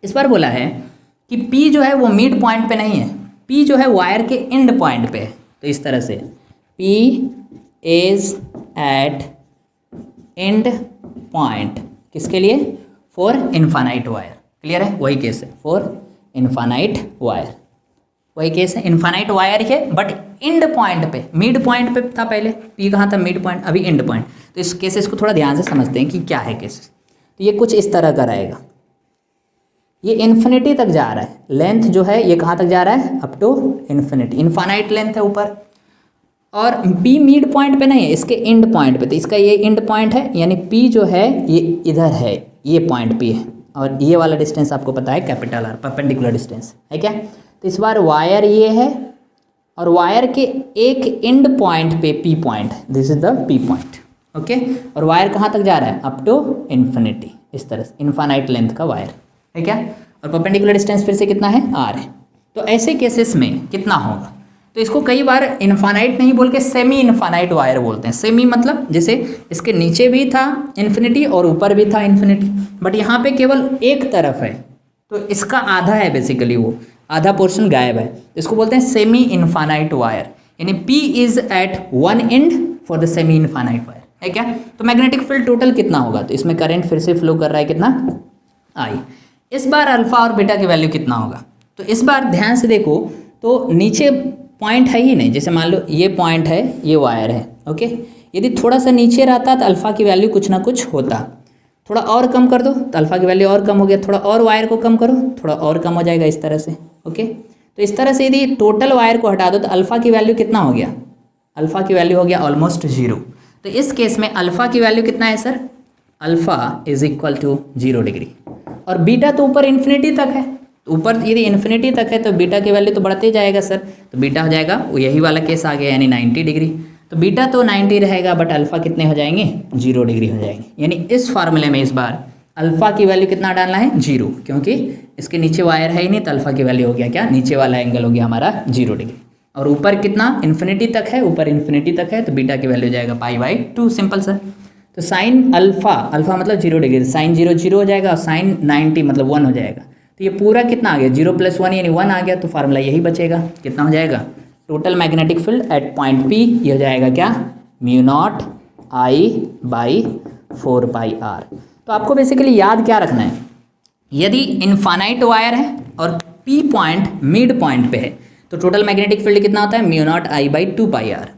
इस बार बोला है कि P जो है वो मिड पॉइंट पे नहीं है, P जो है वायर के एंड पॉइंट पे है। तो इस तरह से P is at end point, किसके लिए? For infinite wire. क्लियर है? वही केस है फॉर इनफाइनाइट वायर, वही केस है। इनफाइनाइट वायर है बट एंड पॉइंट पे, मिड पॉइंट पे था पहले, P कहाँ था? मिड पॉइंट, अभी एंड पॉइंट। तो इस केसेस को थोड़ा ध्यान से समझते हैं कि क्या है केसेस। तो ये कुछ इस तरह का रहेगा, ये इन्फिनिटी तक जा रहा है, लेंथ जो है ये कहाँ तक जा रहा है? Up to infinity, infinite length है ऊपर, और P मिड पॉइंट पे नहीं है, इसके एंड पॉइंट पे। तो इसका ये एंड पॉइंट है, यानी P जो है ये इधर है, ये पॉइंट P है, और ये वाला डिस्टेंस आपको पता है कैपिटल R, परपेंडिकुलर डिस्टेंस है क्या? तो इस बार वायर ये है और वायर के एक एंड पॉइंट पे P point, this is the P point. Okay, और वायर कहाँ तक जा रहा है? अप टू इन्फिनिटी, इस तरह से इनफाइनाइट लेंथ का वायर है क्या? और परपेंडिकुलर डिस्टेंस फिर से कितना है? R है। तो ऐसे केसेस में कितना होगा? तो इसको कई बार इनफाइनाइट नहीं बोल के सेमी इनफाइनाइट वायर बोलते हैं। सेमी मतलब जैसे इसके नीचे भी था इन्फिनिटी और ऊपर भी था इन्फिनिटी, बट यहाँ पे केवल एक तरफ है, तो इसका आधा है, बेसिकली वो आधा पोर्शन गायब है, तो इसको बोलते हैं सेमी इनफाइनाइट वायर। यानी P is at one end for the semi infinite wire है क्या? तो मैग्नेटिक फील्ड टोटल कितना होगा? तो इसमें करंट फिर से फ्लो कर रहा है कितना? I। इस बार अल्फा और बीटा की वैल्यू कितना होगा? तो इस बार ध्यान से देखो, तो नीचे पॉइंट है ही नहीं, जैसे मान लो ये पॉइंट है, ये वायर है, ओके। यदि थोड़ा सा नीचे रहता तो अल्फा की वैल्यू कुछ ना कुछ होता, थोड़ा और कम कर दो तो अल्फा की वैल्यू और कम हो गया, थोड़ा और वायर को कम करो थोड़ा और कम हो जाएगा, इस तरह से। ओके, तो इस तरह से यदि टोटल वायर को हटा दो तो अल्फा की वैल्यू कितना हो गया? अल्फा की वैल्यू हो गया ऑलमोस्ट 0। तो इस केस में अल्फा की वैल्यू कितना है sir? Alpha is equal to 0 degree. और बीटा तो ऊपर इन्फिनिटी तक है, तो ऊपर यदि इन्फिनिटी तक है तो बीटा की वैल्यू तो बढ़ते जाएगा सर, तो बीटा हो जाएगा वो यही वाला केस आ गया, यानी 90 डिग्री। तो बीटा तो 90 रहेगा बट अल्फा कितने हो जाएंगे? 0 डिग्री हो जाएंगे। यानी इस फार्मूले में इस बार अल्फा की वैल्यू कितना डालना है? 0, क्योंकि इसके नीचे वायर है ही नहीं, तो अल्फा की वैल्यू हो गया क्या? नीचे वाला एंगल हो गया हमारा 0 डिग्री। और ऊपर कितना? इन्फिनिटी तक है, ऊपर इन्फिनिटी तक है, तो बीटा की वैल्यू हो जाएगा π/2, सिंपल सर। तो साइन अल्फा, अल्फा मतलब 0 डिग्री, साइन 0 0 हो जाएगा और साइन 90 मतलब 1 हो जाएगा। तो ये पूरा कितना आ गया? 0 + 1 यानी 1 आ गया, तो फार्मूला यही बचेगा। कितना हो जाएगा? Total magnetic field at point P, ये हो जाएगा क्या? μ0I/4πr। तो आपको बेसिकली याद क्या रखना है, यदि इनफाइनाइट वायर है और P पॉइंट मिड पॉइंट पे है तो टोटल मैग्नेटिक फील्ड कितना होता है? μ0I/2πr।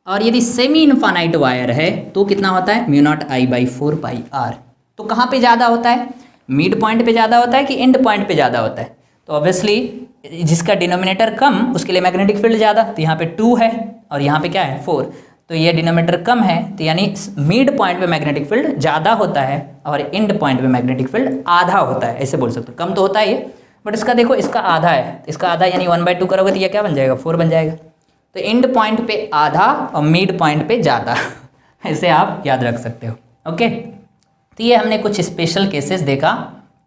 और यदि सेमी इनफाइनाइट वायर है तो कितना होता है? μ0I/4πr। तो कहाँ पे ज़्यादा होता है? मिड पॉइंट पे ज़्यादा होता है कि एंड पॉइंट पे ज़्यादा होता है? तो ऑब्वियसली जिसका डिनोमिनेटर कम उसके लिए मैग्नेटिक फील्ड ज़्यादा। तो यहाँ पे 2 है और यहाँ पे क्या है? 4, तो ये डिनोमिनेटर कम है, तो यानी मिड पॉइंट पे मैग्नेटिक फील्ड ज़्यादा होता है और एंड पॉइंट पे मैग्नेटिक फील्ड आधा होता है, ऐसे बोल सकते हो। कम तो होता है ये, बट इसका देखो इसका आधा है, इसका आधा यानी 1/2 करोगे तो ये क्या बन जाएगा? 4 बन जाएगा। तो एंड पॉइंट पे आधा और मिड पॉइंट पे ज़्यादा ऐसे आप याद रख सकते हो। ओके, तो ये हमने कुछ स्पेशल केसेस देखा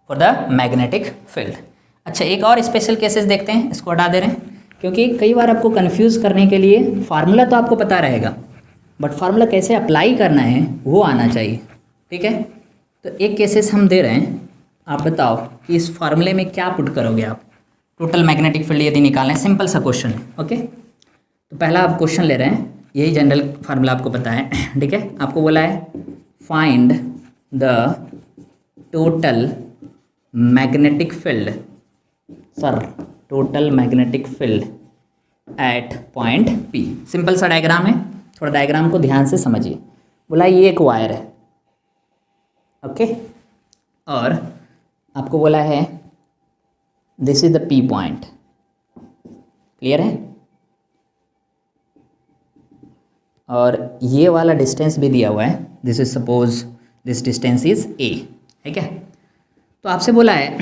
फॉर द मैग्नेटिक फील्ड। अच्छा, एक और स्पेशल केसेस देखते हैं, इसको हटा दे रहे हैं क्योंकि कई बार आपको कंफ्यूज करने के लिए फार्मूला तो आपको पता रहेगा बट फार्मूला कैसे अप्लाई करना है वो आना चाहिए। ठीक है, तो एक केसेस हम दे रहे हैं, आप बताओ कि इस फार्मूले में क्या पुट करोगे आप? टोटल मैग्नेटिक फील्ड यदि निकालना है, सिंपल सा क्वेश्चन है। ओके, तो पहला आप क्वेश्चन ले रहे हैं, यही जनरल फार्मूला आपको पता है। ठीक है, आपको बोला है find the total magnetic field, sir total magnetic field at point P। Simple सा डायग्राम है, थोड़ा डायग्राम को ध्यान से समझिए। बोला ये एक वायर है, ओके, और आपको बोला है this is the P point, clear है, और ये वाला डिस्टेंस भी दिया हुआ है, this is suppose this distance is a, है क्या। तो आपसे बोला है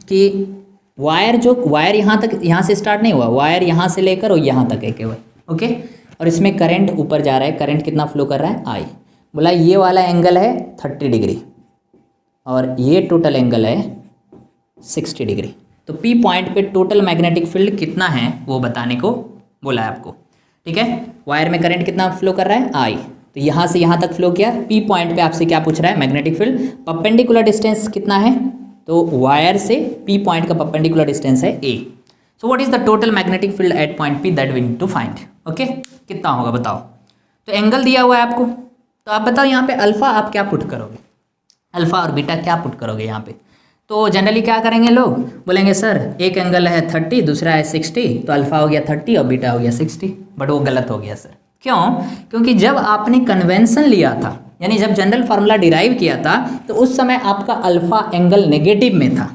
कि वायर यहाँ से स्टार्ट नहीं हुआ, वायर यहाँ से लेकर और यहाँ तक है केवल, ओके, और इसमें करंट ऊपर जा रहा है, करंट कितना फ्लो कर रहा है, आई। बोला ये वाला एंगल है 30 डिग्री और ये टोटल एंगल है 60 डिग्री। तो पी पॉइंट पे टोटल मैग्नेटिक फील्ड कितना है वो बताने को बोला है आपको, ठीक है। वायर में करंट कितना फ्लो कर रहा है, आई, तो यहाँ से यहाँ तक फ्लो किया। पी पॉइंट पे आपसे क्या पूछ रहा है, मैग्नेटिक फील्ड, परपेंडिकुलर डिस्टेंस कितना है, तो वायर से पी पॉइंट का परपेंडिकुलर डिस्टेंस है A. So what is the total magnetic field at point P that we need to find, okay, कितना होगा बताओ। तो एंगल दिया हुआ है आपको, तो आप बताओ यहाँ पे अल्फा आप क्या पुट करोगे, अल्फा और बीटा क्या पुट करोगे यहाँ पे। तो जनरली क्या करेंगे लोग, बोलेंगे सर एक एंगल है 30 दूसरा है 60, तो अल्फा हो गया 30 और बीटा हो गया 60, बट वो गलत हो गया सर। क्यों, क्योंकि जब आपने कन्वेंशन लिया था, यानी जब जनरल फार्मूला डिराइव किया था, तो उस समय आपका अल्फा एंगल नेगेटिव में था,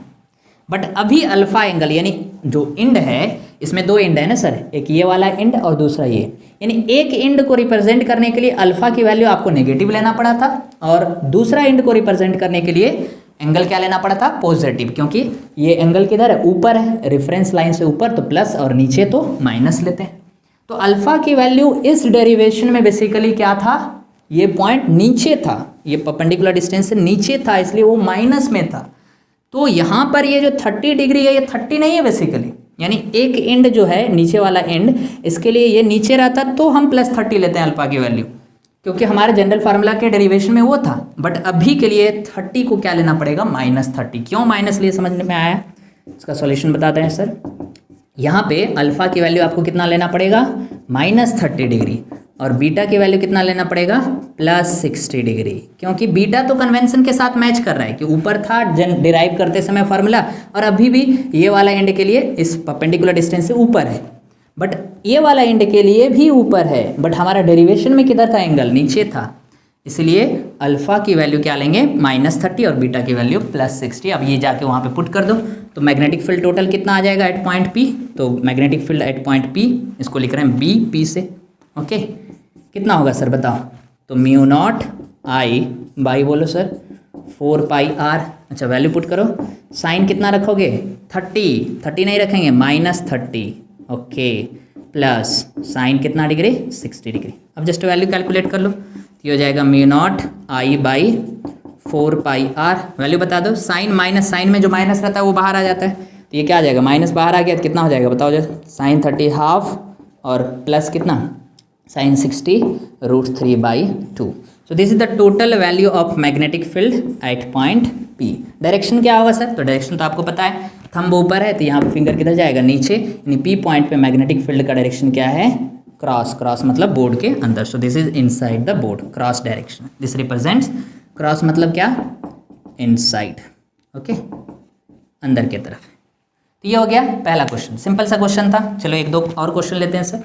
बट अभी अल्फा एंगल यानी जो इंड है, इसमें दो इंड है ना सर, एक ये वाला इंड और दूसरा ये, यानी एक इंड को रिप्रेजेंट करने के लिए अल्फा की वैल्यू आपको नेगेटिव लेना पड़ा था और दूसरा इंड को रिप्रेजेंट करने के लिए एंगल क्या लेना पड़ा था, पॉजिटिव, क्योंकि ये एंगल किधर है, ऊपर है, रेफरेंस लाइन से ऊपर, तो प्लस और नीचे तो माइनस लेते हैं। तो अल्फा की वैल्यू इस डेरिवेशन में बेसिकली क्या था, ये पॉइंट नीचे था, ये परपेंडिकुलर डिस्टेंस से नीचे था, इसलिए वो माइनस में था। तो यहाँ पर ये जो 30 डिग्री है, ये 30 नहीं है बेसिकली, यानी एक एंड जो है नीचे वाला एंड, इसके लिए ये नीचे रहता तो हम +30 लेते हैं अल्फा की वैल्यू, क्योंकि हमारे जनरल फार्मूला के डेरिवेशन में वो था। बट अभी के लिए 30 को क्या लेना पड़ेगा, -30। क्यों माइनस लिए समझ में आया, इसका सॉल्यूशन बताते हैं सर। यहाँ पे अल्फा की वैल्यू आपको कितना लेना पड़ेगा, -30 डिग्री, और बीटा की वैल्यू कितना लेना पड़ेगा, +60 डिग्री, क्योंकि बीटा तो कन्वेंशन के साथ मैच कर रहा है कि ऊपर था डिराइव करते समय फार्मूला, और अभी भी ये वाला एंड के लिए इस परपेंडिकुलर डिस्टेंस से ऊपर है, बट ये वाला एंड के लिए भी ऊपर है, बट हमारा डेरिवेशन में किधर था, एंगल नीचे था, इसलिए अल्फा की वैल्यू क्या लेंगे, -30 और बीटा की वैल्यू +60। अब ये जाके वहाँ पे पुट कर दो, तो मैग्नेटिक फील्ड टोटल कितना आ जाएगा एट पॉइंट पी, तो magnetic field at point P, इसको लिख रहे हैं बी, पी से, ओके, कितना होगा सर बताओ। तो μ0 I बाई बोलो सर 4πr, अच्छा वैल्यू पुट करो, साइन कितना रखोगे, 30 नहीं रखेंगे, -30, ओके, प्लस साइन कितना डिग्री, 60 डिग्री। अब जस्ट वैल्यू कैलकुलेट कर लो, तो ये हो जाएगा μ0 I बाई 4πr, वैल्यू बता दो। साइन माइनस, साइन में जो माइनस रहता है वो बाहर आ जाता है, तो ये क्या आ जाएगा, माइनस बाहर आ गया तो कितना हो जाएगा बताओ जरा, साइन 30 हाफ और प्लस कितना, sine 60 √3/2। So this is the total value of magnetic field at point P. Direction क्या होगा सर, तो डायरेक्शन तो आपको पता है, थंब ऊपर है तो यहाँ पे फिंगर किधर जाएगा, नीचे, यानी पी पॉइंट पे मैग्नेटिक फील्ड का डायरेक्शन क्या है, क्रॉस, क्रॉस मतलब बोर्ड के अंदर, सो this is inside the board, cross direction, this represents, cross मतलब क्या, इनसाइड, ओके, अंदर की तरफ। तो ये हो गया पहला क्वेश्चन, सिंपल सा क्वेश्चन था। चलो एक दो और क्वेश्चन लेते हैं सर,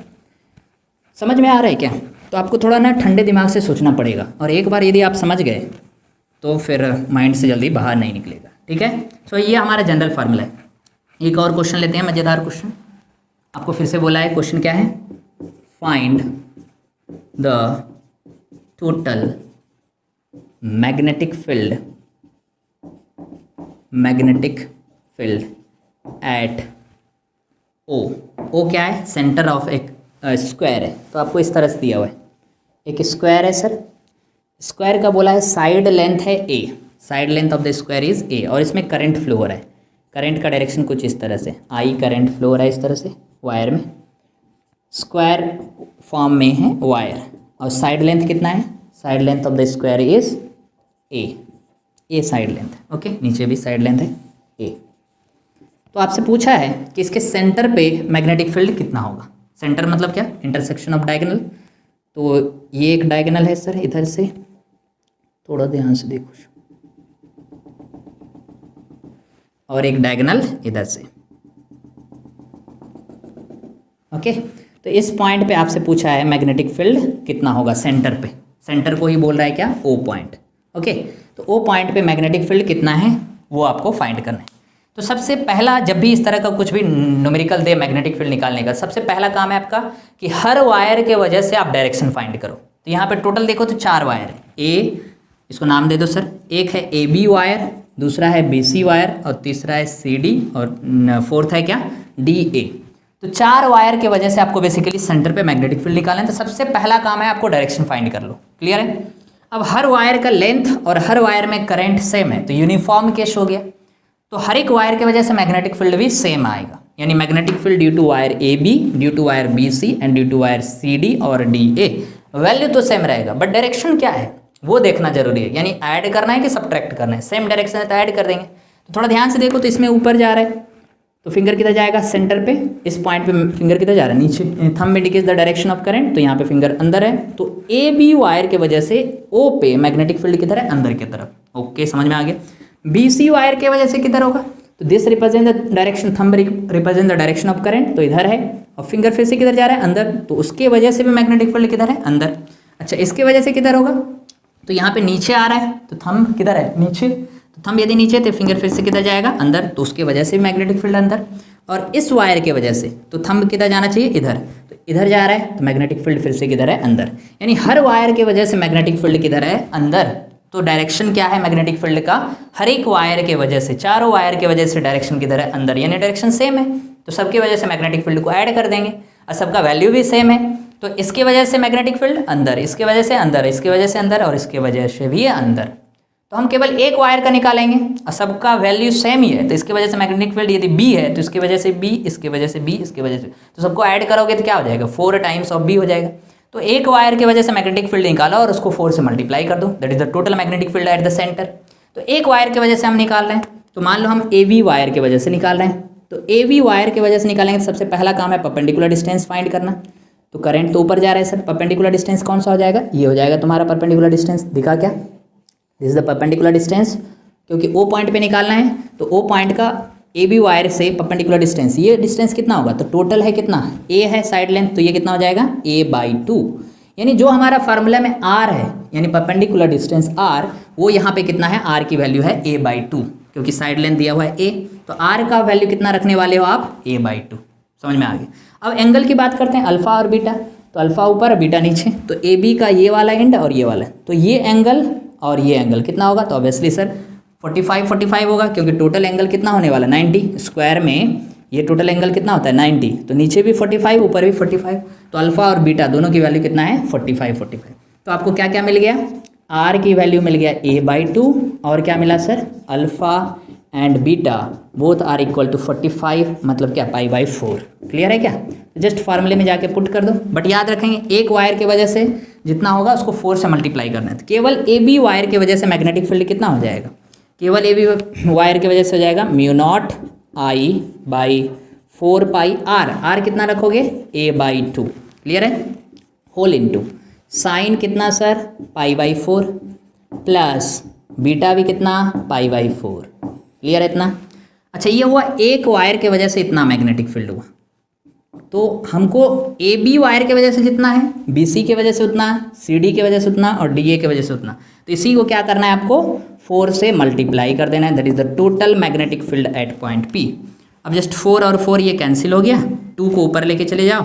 समझ में आ रहा है क्या। तो आपको थोड़ा ना ठंडे दिमाग से सोचना पड़ेगा, और एक बार यदि आप समझ गए तो फिर माइंड से जल्दी बाहर नहीं निकलेगा, ठीक है। सो ये हमारा जनरल फार्मूला है। एक और क्वेश्चन लेते हैं, मज़ेदार क्वेश्चन, आपको फिर से बोला है, क्वेश्चन क्या है, find the total magnetic field at O क्या है, सेंटर ऑफ एक स्क्वायर है, तो आपको इस तरह से दिया हुआ है, एक स्क्वायर है सर, स्क्वायर का बोला है साइड लेंथ है A, side length of the square is A, और इसमें करंट फ्लो हो रहा है, करंट का डायरेक्शन कुछ इस तरह से, आई करंट फ्लो हो रहा है इस तरह से वायर में, स्क्वायर फॉर्म में है वायर, और साइड लेंथ कितना है, side length of the square is A side length, okay, नीचे भी साइड लेंथ है ए। तो आपसे पूछा है कि इसके सेंटर पे मैग्नेटिक फील्ड कितना होगा, सेंटर मतलब क्या, इंटरसेक्शन ऑफ डायगोनल, तो ये एक डायगोनल है सर, इधर से थोड़ा ध्यान से देखो, और एक डायगोनल इधर से, ओके। तो इस पॉइंट पे आपसे पूछा है मैग्नेटिक फील्ड कितना होगा सेंटर पे, सेंटर को ही बोल रहा है क्या, ओ पॉइंट। ओके, तो ओ पॉइंट पे मैग्नेटिक फील्ड कितना है वो आपको फाइंड करना है। तो सबसे पहला जब भी इस तरह का कुछ भी न्यूमेरिकल दे मैग्नेटिक फील्ड निकालने का, सबसे पहला काम है आपका कि हर वायर के वजह से आप डायरेक्शन फाइंड करो। तो यहाँ पे टोटल देखो तो 4 वायर है, ए, इसको नाम दे दो सर, एक है ए बी वायर, दूसरा है बी सी वायर और तीसरा है सी डी और फोर्थ है क्या, डी ए। तो 4 वायर के वजह से आपको बेसिकली सेंटर पे मैग्नेटिक फील्ड निकालना है। तो सबसे पहला काम है आपको डायरेक्शन फाइंड कर लो, क्लियर है। अब हर वायर का लेंथ और हर वायर में करंट सेम है, तो यूनिफॉर्म केस हो गया। तो हर एक वायर के वजह से मैग्नेटिक फील्ड भी सेम आएगा, यानी magnetic field due to wire A B, due to wire B C and due to wire C D और डी ए, वैल्यू तो सेम रहेगा, बट डायरेक्शन क्या है वो देखना जरूरी है, यानी ऐड करना है कि सब्ट्रैक्ट करना है। सेम डायरेक्शन है तो ऐड कर देंगे। तो थोड़ा ध्यान से देखो, तो इसमें ऊपर जा रहा है तो फिंगर किधर जाएगा, सेंटर पे, इस पॉइंट पे फिंगर किधर जा रहा है, नीचे। Thumb indicates the direction of current, तो यहाँ पे फिंगर अंदर है, तो ए बी वायर के वजह से ओ पे मैग्नेटिक फील्ड किधर है, अंदर की तरफ। ओके, समझ में आ गया। बी सी वायर के वजह से किधर होगा, तो this represent the direction, thumb represent the direction of current, तो इधर है, और फिंगर फिर से किधर जा रहा है, अंदर, तो उसके वजह से भी मैग्नेटिक फील्ड किधर है, अंदर। अच्छा, इसके वजह से किधर होगा, तो यहाँ पे नीचे आ रहा है, तो थंब किधर है, नीचे, तो थंब यदि नीचे तो फिंगर फिर से किधर जाएगा, अंदर, तो उसके वजह से मैग्नेटिक फील्ड अंदर। और इस वायर के वजह से तो थंब किधर जाना चाहिए, इधर, तो इधर जा रहा है, तो मैग्नेटिक फील्ड फिर से किधर है, अंदर। यानी हर वायर के वजह से मैग्नेटिक फील्ड किधर है, अंदर। तो डायरेक्शन क्या है मैग्नेटिक फील्ड का, हर एक वायर के वजह से, चारों वायर के वजह से डायरेक्शन किधर है, अंदर, यानी डायरेक्शन सेम है, तो सबकी वजह से मैग्नेटिक फील्ड को ऐड कर देंगे, और सबका वैल्यू भी सेम है। तो इसकी वजह से मैग्नेटिक फील्ड अंदर, इसकी वजह से अंदर, इसकी वजह से अंदर और इसकी वजह से भी अंदर। तो हम केवल एक वायर का निकालेंगे और सबका वैल्यू सेम ही है, तो इसकी वजह से मैग्नेटिक फील्ड यदि बी है तो इसकी वजह से बी, इसकी वजह से बी, इसकी वजह से, तो सबको ऐड करोगे तो क्या हो जाएगा, 4 टाइम्स ऑफ बी हो जाएगा। तो एक वायर की वजह से मैग्नेटिक फील्ड निकाला और उसको 4 से मल्टीप्लाई कर दो, that is the total magnetic field at the centre. तो एक वायर की वजह से हम निकाल रहे हैं, तो मान लो हम ए बी वायर की वजह से निकाल रहे हैं, तो ए बी वायर की वजह से निकालेंगे। सबसे पहला काम है परपेंडिकुलर डिस्टेंस फाइंड करना। तो करंट तो ऊपर जा रहा है सर, परपेंडिकुलर डिस्टेंस कौन सा हो जाएगा, ये हो जाएगा तुम्हारा परपेंडिकुलर डिस्टेंस। दिखा क्या, this is the perpendicular distance, क्योंकि ओ पॉइंट पे निकालना है, तो ओ पॉइंट का ए बी वायर से परपेंडिकुलर डिस्टेंस, ये डिस्टेंस कितना होगा, तो टोटल है कितना, ए है साइड लेंथ, तो ये कितना हो जाएगा, a/2। यानी जो हमारा फार्मूला में r है, यानी परपेंडिकुलर डिस्टेंस r, वो यहाँ पे कितना है, r की वैल्यू है a/2, क्योंकि साइड लेंथ दिया हुआ है a, तो r का वैल्यू कितना रखने वाले हो आप, a/2। समझ में आ गया। अब एंगल की बात करते हैं, अल्फा और बीटा, तो अल्फा ऊपर और बीटा नीचे, तो ए बी का ये वाला एंड और ये वाला, तो ये एंगल और ये एंगल कितना होगा, तो ऑब्वियसली सर 45 होगा, क्योंकि टोटल एंगल कितना होने वाला, 90 स्क्वायर में ये टोटल एंगल कितना होता है, 90, तो नीचे भी 45 ऊपर भी 45, तो अल्फा और बीटा दोनों की वैल्यू कितना है, 45। तो आपको क्या क्या मिल गया, आर की वैल्यू मिल गया a/2, और क्या मिला sir, alpha and beta both are equal to 45, मतलब क्या, π/4। क्लियर है क्या, जस्ट फार्मूले में जाके पुट कर दो, बट याद रखेंगे एक वायर की वजह से जितना होगा उसको 4 से मल्टीप्लाई करना है। तो केवल ए बी वायर की वजह से मैग्नेटिक फील्ड कितना हो जाएगा, केवल ए बी वायर की वजह से हो जाएगा μ0 I/4πr, आर कितना रखोगे, a/2। क्लियर है, होल इनटू साइन कितना सर, π/4 प्लस बीटा भी कितना, π/4। क्लियर है इतना। अच्छा, ये हुआ एक वायर के वजह से इतना मैग्नेटिक फील्ड हुआ, तो हमको ए बी वायर के वजह से जितना है, बी सी के वजह से उतना, सी डी के वजह से उतना और डी ए के वजह से उतना, तो इसी को क्या करना है आपको, 4 से मल्टीप्लाई कर देना है, that is the total magnetic field at point P. अब जस्ट 4 और 4 ये कैंसिल हो गया, 2 को ऊपर लेके चले जाओ,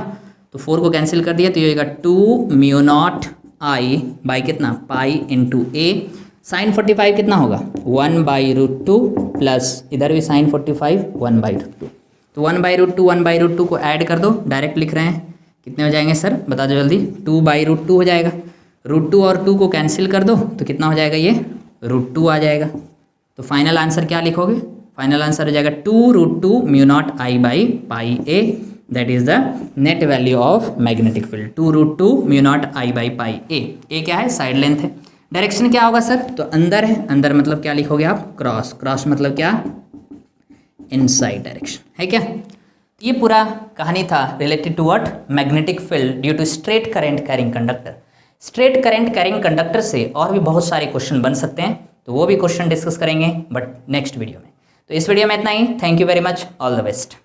तो 4 को कैंसिल कर दिया, तो ये होगा 2 μ0 I कितना, पाई इंटू ए, साइन 45 कितना होगा, 1/√2 प्लस इधर भी साइन 45 1/√2, तो 1/√2 1/√2 को ऐड कर दो, डायरेक्ट लिख रहे हैं, कितने हो जाएंगे सर, बता दो जल्दी, 2/√2 हो जाएगा, √2 और 2 को कैंसिल कर दो, तो कितना हो जाएगा, ये √2 आ जाएगा। तो फाइनल आंसर क्या लिखोगे, फाइनल आंसर हो जाएगा 2√2 μ0 I/πa, that is the net value of magnetic field, 2√2 μ0 I/πa। ए क्या है, साइड लेंथ है। डायरेक्शन क्या होगा सर, तो अंदर है, अंदर मतलब क्या लिखोगे आप, क्रॉस, क्रॉस मतलब क्या, इनसाइड डायरेक्शन है क्या। तो ये पूरा कहानी था related to what, magnetic field due to straight current carrying conductor. Straight current carrying conductor से और भी बहुत सारे क्वेश्चन बन सकते हैं, तो वो भी क्वेश्चन डिस्कस करेंगे बट नेक्स्ट वीडियो में। तो इस वीडियो में इतना ही, thank you very much, all the best.